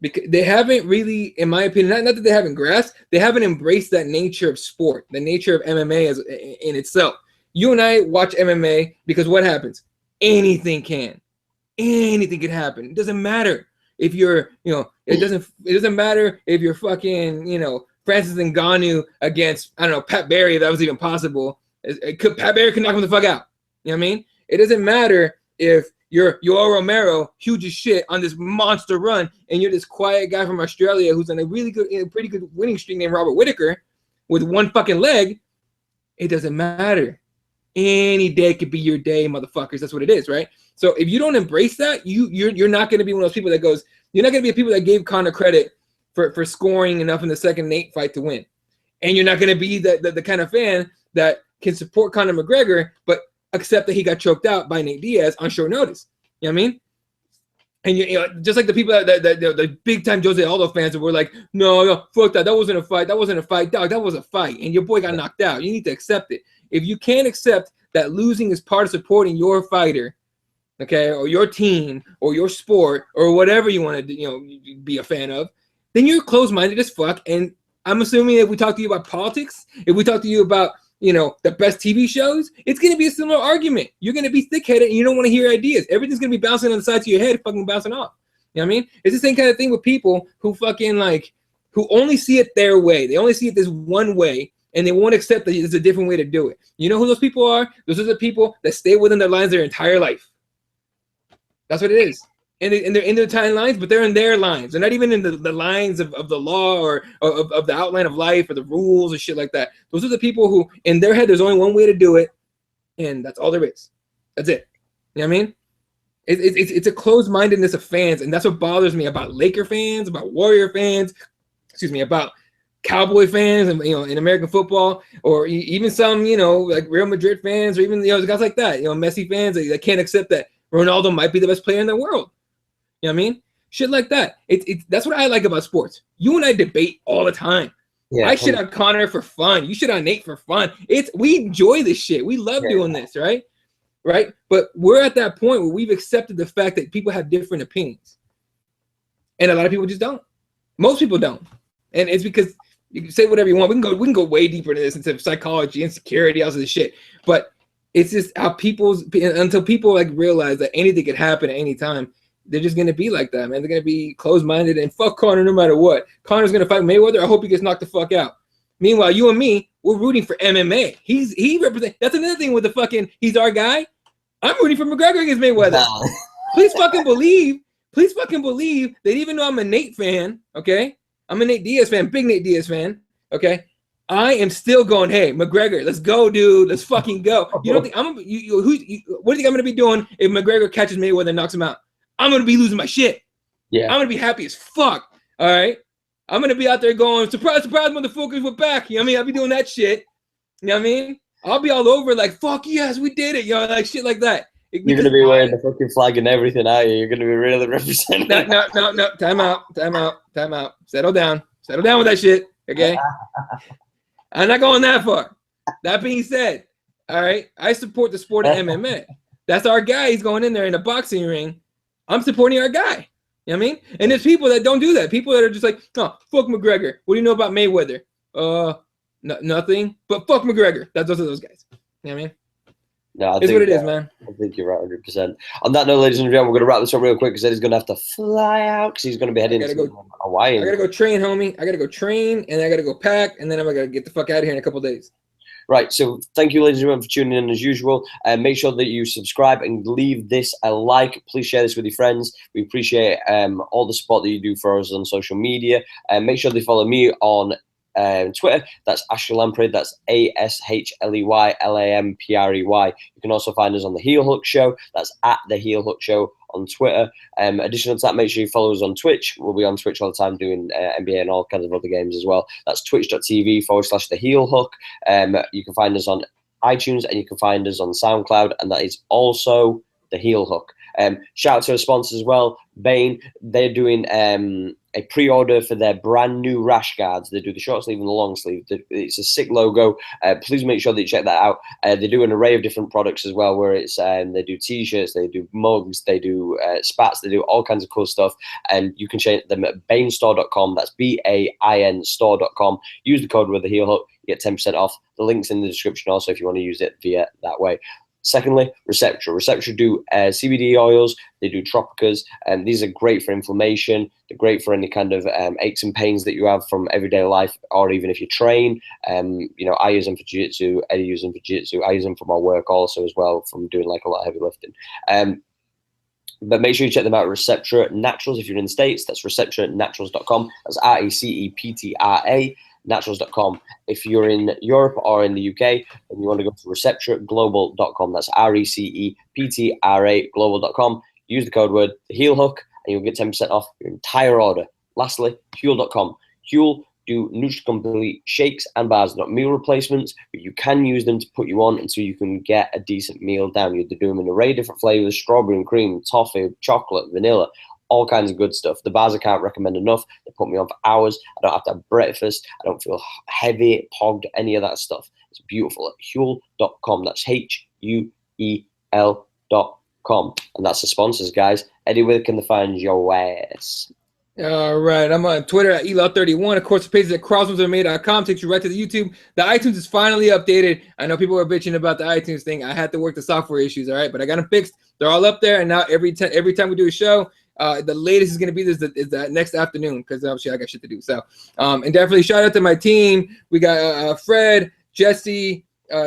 S2: Because they haven't really, in my opinion, not that they haven't grasped, they haven't embraced that nature of sport, the nature of MMA in itself. You and I watch MMA because what happens? Anything can happen. It doesn't matter if you're, it doesn't matter if you're fucking, Francis Ngannou against, I don't know, Pat Barry, if that was even possible. Pat Barry could knock him the fuck out. You know what I mean? It doesn't matter if you're Yoel Romero, huge as shit, on this monster run, and you're this quiet guy from Australia who's on a pretty good winning streak named Robert Whittaker with one fucking leg. It doesn't matter. Any day could be your day, motherfuckers. That's what it is, right? So if you don't embrace that, you're not going to be one of those people that goes. You're not going to be a people that gave Conor credit for scoring enough in the second Nate fight to win, and you're not going to be the kind of fan that can support Conor McGregor but accept that he got choked out by Nate Diaz on short notice. You know what I mean? And just like the people that the big time Jose Aldo fans that were like, no, fuck that. That wasn't a fight. That wasn't a fight, dog. That was a fight, and your boy got knocked out. You need to accept it. If you can't accept that losing is part of supporting your fighter, okay, or your team, or your sport, or whatever you want to, be a fan of, then you're closed-minded as fuck. And I'm assuming if we talk to you about politics, if we talk to you about, the best TV shows, it's going to be a similar argument. You're going to be thick-headed, and you don't want to hear ideas. Everything's going to be bouncing on the sides of your head, fucking bouncing off. You know what I mean? It's the same kind of thing with people who fucking who only see it their way. They only see it this one way, and they won't accept that there's a different way to do it. You know who those people are? Those are the people that stay within their lines their entire life. That's what it is. And they're in their time lines, but they're in their lines. They're not even in the lines of the law or of the outline of life or the rules or shit like that. Those are the people who, in their head, there's only one way to do it, and that's all there is. That's it. You know what I mean? It's a closed-mindedness of fans, and that's what bothers me about Laker fans, about Warrior fans, about Cowboy fans, and in American football, or even some like Real Madrid fans, or even guys like that, Messi fans that can't accept that Ronaldo might be the best player in the world. You know what I mean? Shit like that. That's what I like about sports. You and I debate all the time. Yeah, I shit on Conor for fun. You shit on Nate for fun. We enjoy this shit. We love doing this, right? Right? But we're at that point where we've accepted the fact that people have different opinions. And a lot of people just don't. Most people don't. And it's because you can say whatever you want. We can go way deeper into this, into psychology, insecurity, all this shit. But it's just how until people realize that anything could happen at any time, they're just going to be like that, man. They're going to be closed-minded and fuck Conor no matter what. Conor's going to fight Mayweather. I hope he gets knocked the fuck out. Meanwhile, you and me, we're rooting for MMA. He represents. That's another thing with the fucking, he's our guy. I'm rooting for McGregor against Mayweather. No. Please fucking believe that even though I'm a Nate fan, okay? I'm a Nate Diaz fan, big Nate Diaz fan, okay? I am still going, hey, McGregor, let's go, dude. Let's fucking go. You don't think what do you think I'm going to be doing if McGregor catches Mayweather and knocks him out? I'm going to be losing my shit. Yeah. I'm going to be happy as fuck. All right. I'm going to be out there going, surprise, surprise, motherfuckers, we're back. You know what I mean? I'll be doing that shit. You know what I mean? I'll be all over like, fuck yes, we did it, yo, like shit like that.
S1: You're gonna be wearing the fucking flag and everything, are you? You're gonna be really representing.
S2: No. Time out. Settle down with that shit. Okay. I'm not going that far. That being said, all right, I support the sport of MMA. That's our guy. He's going in there in a boxing ring. I'm supporting our guy. You know what I mean? And there's people that don't do that. People that are just like, oh, fuck McGregor. What do you know about Mayweather? Nothing. But fuck McGregor. Those are those guys. You know what I mean?
S1: No,
S2: it's what it is, man.
S1: I think you're right, 100%. On that note, ladies and gentlemen, we're going to wrap this up real quick because he's going to have to fly out because he's going to be heading to Hawaii.
S2: I got to go train, homie. I got to go train, and I got to go pack, and then I'm going to get the fuck out of here in a couple of days.
S1: Right, so thank you, ladies and gentlemen, for tuning in as usual. Make sure that you subscribe and leave this a like. Please share this with your friends. We appreciate all the support that you do for us on social media. Make sure they follow me on Twitter. That's Ashley Lamprey. That's ASHLEYLAMPREY. You can also find us on the Heel Hook Show. That's at the Heel Hook Show on Twitter. Additional to that, make sure you follow us on Twitch. We'll be on Twitch all the time doing NBA and all kinds of other games as well. That's twitch.tv/the Heel Hook. You can find us on iTunes and you can find us on SoundCloud, and that is also the Heel Hook. Shout out to our sponsors as well. Bane, they're doing a pre-order for their brand new rash guards. They do the short sleeve and the long sleeve. It's a sick logo. Please make sure that you check that out. They do an array of different products as well, where it's they do t-shirts, they do mugs, they do spats, they do all kinds of cool stuff. And you can check them at bainstore.com. That's BAIN store.com. Use the code with the Heel Hook. You get 10% off. The link's in the description also if you want to use it via that way. Secondly, Receptra. Receptra do CBD oils. They do tropicas, and these are great for inflammation. They're great for any kind of aches and pains that you have from everyday life, or even if you train. You know, I use them for jiu-jitsu. Eddie uses them for jiu-jitsu. I use them for my work also as well, from doing like a lot of heavy lifting. But make sure you check them out at Receptra Naturals if you're in the States. That's receptranaturals.com. That's RECEPTRA. Naturals.com. If you're in Europe or in the UK and you want to go to receptraglobal.com, that's RECEPTRA global.com. Use the code word the Heel Hook and you'll get 10% off your entire order. Lastly, Huel.com. Huel do Nutri-Complete shakes and bars, not meal replacements, but you can use them to put you on until you can get a decent meal down. You do them in an array of different flavors: strawberry and cream, toffee, chocolate, vanilla, all kinds of good stuff. The bars I can't recommend enough. They put me on for hours. I don't have to have breakfast. I don't feel heavy, pogged, any of that stuff. It's beautiful at Huel.com. That's HUEL.com. And that's the sponsors, guys. Eddie, where can they find your ass?
S2: All right. I'm on Twitter at ELOW31. Of course, the page is at crosswindsmma.com. Takes you right to the YouTube. The iTunes is finally updated. I know people were bitching about the iTunes thing. I had to work the software issues, all right? But I got them fixed. They're all up there. And now every time we do a show, the latest is going to be is the next afternoon, because obviously I got shit to do. So, and definitely shout out to my team. We got Fred, Jesse,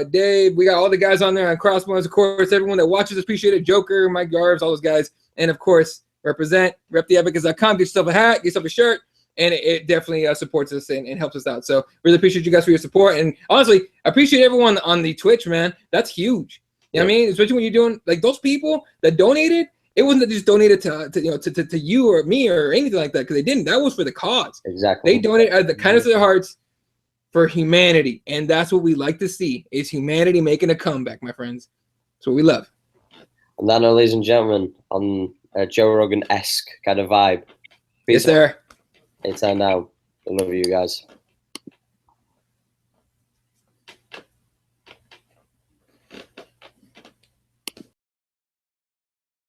S2: Dave. We got all the guys on there on Crossbones. Of course, everyone that watches, appreciate it. Joker, Mike Garves, all those guys. And of course, reptheadvocates.com. Get yourself a hat, get yourself a shirt, and it definitely supports us and helps us out. So really appreciate you guys for your support. And honestly, I appreciate everyone on the Twitch, man. That's huge. You know what I mean? Especially when you're doing like those people that donated. It wasn't that they just donated to you or me or anything like that, because they didn't. That was for the cause.
S1: Exactly.
S2: They donated out of the kindness of their hearts for humanity, and that's what we like to see, is humanity making a comeback, my friends. That's what we love.
S1: And that, ladies and gentlemen, on a Joe Rogan-esque kind of vibe.
S2: Yes, sir.
S1: It's now. I love you guys.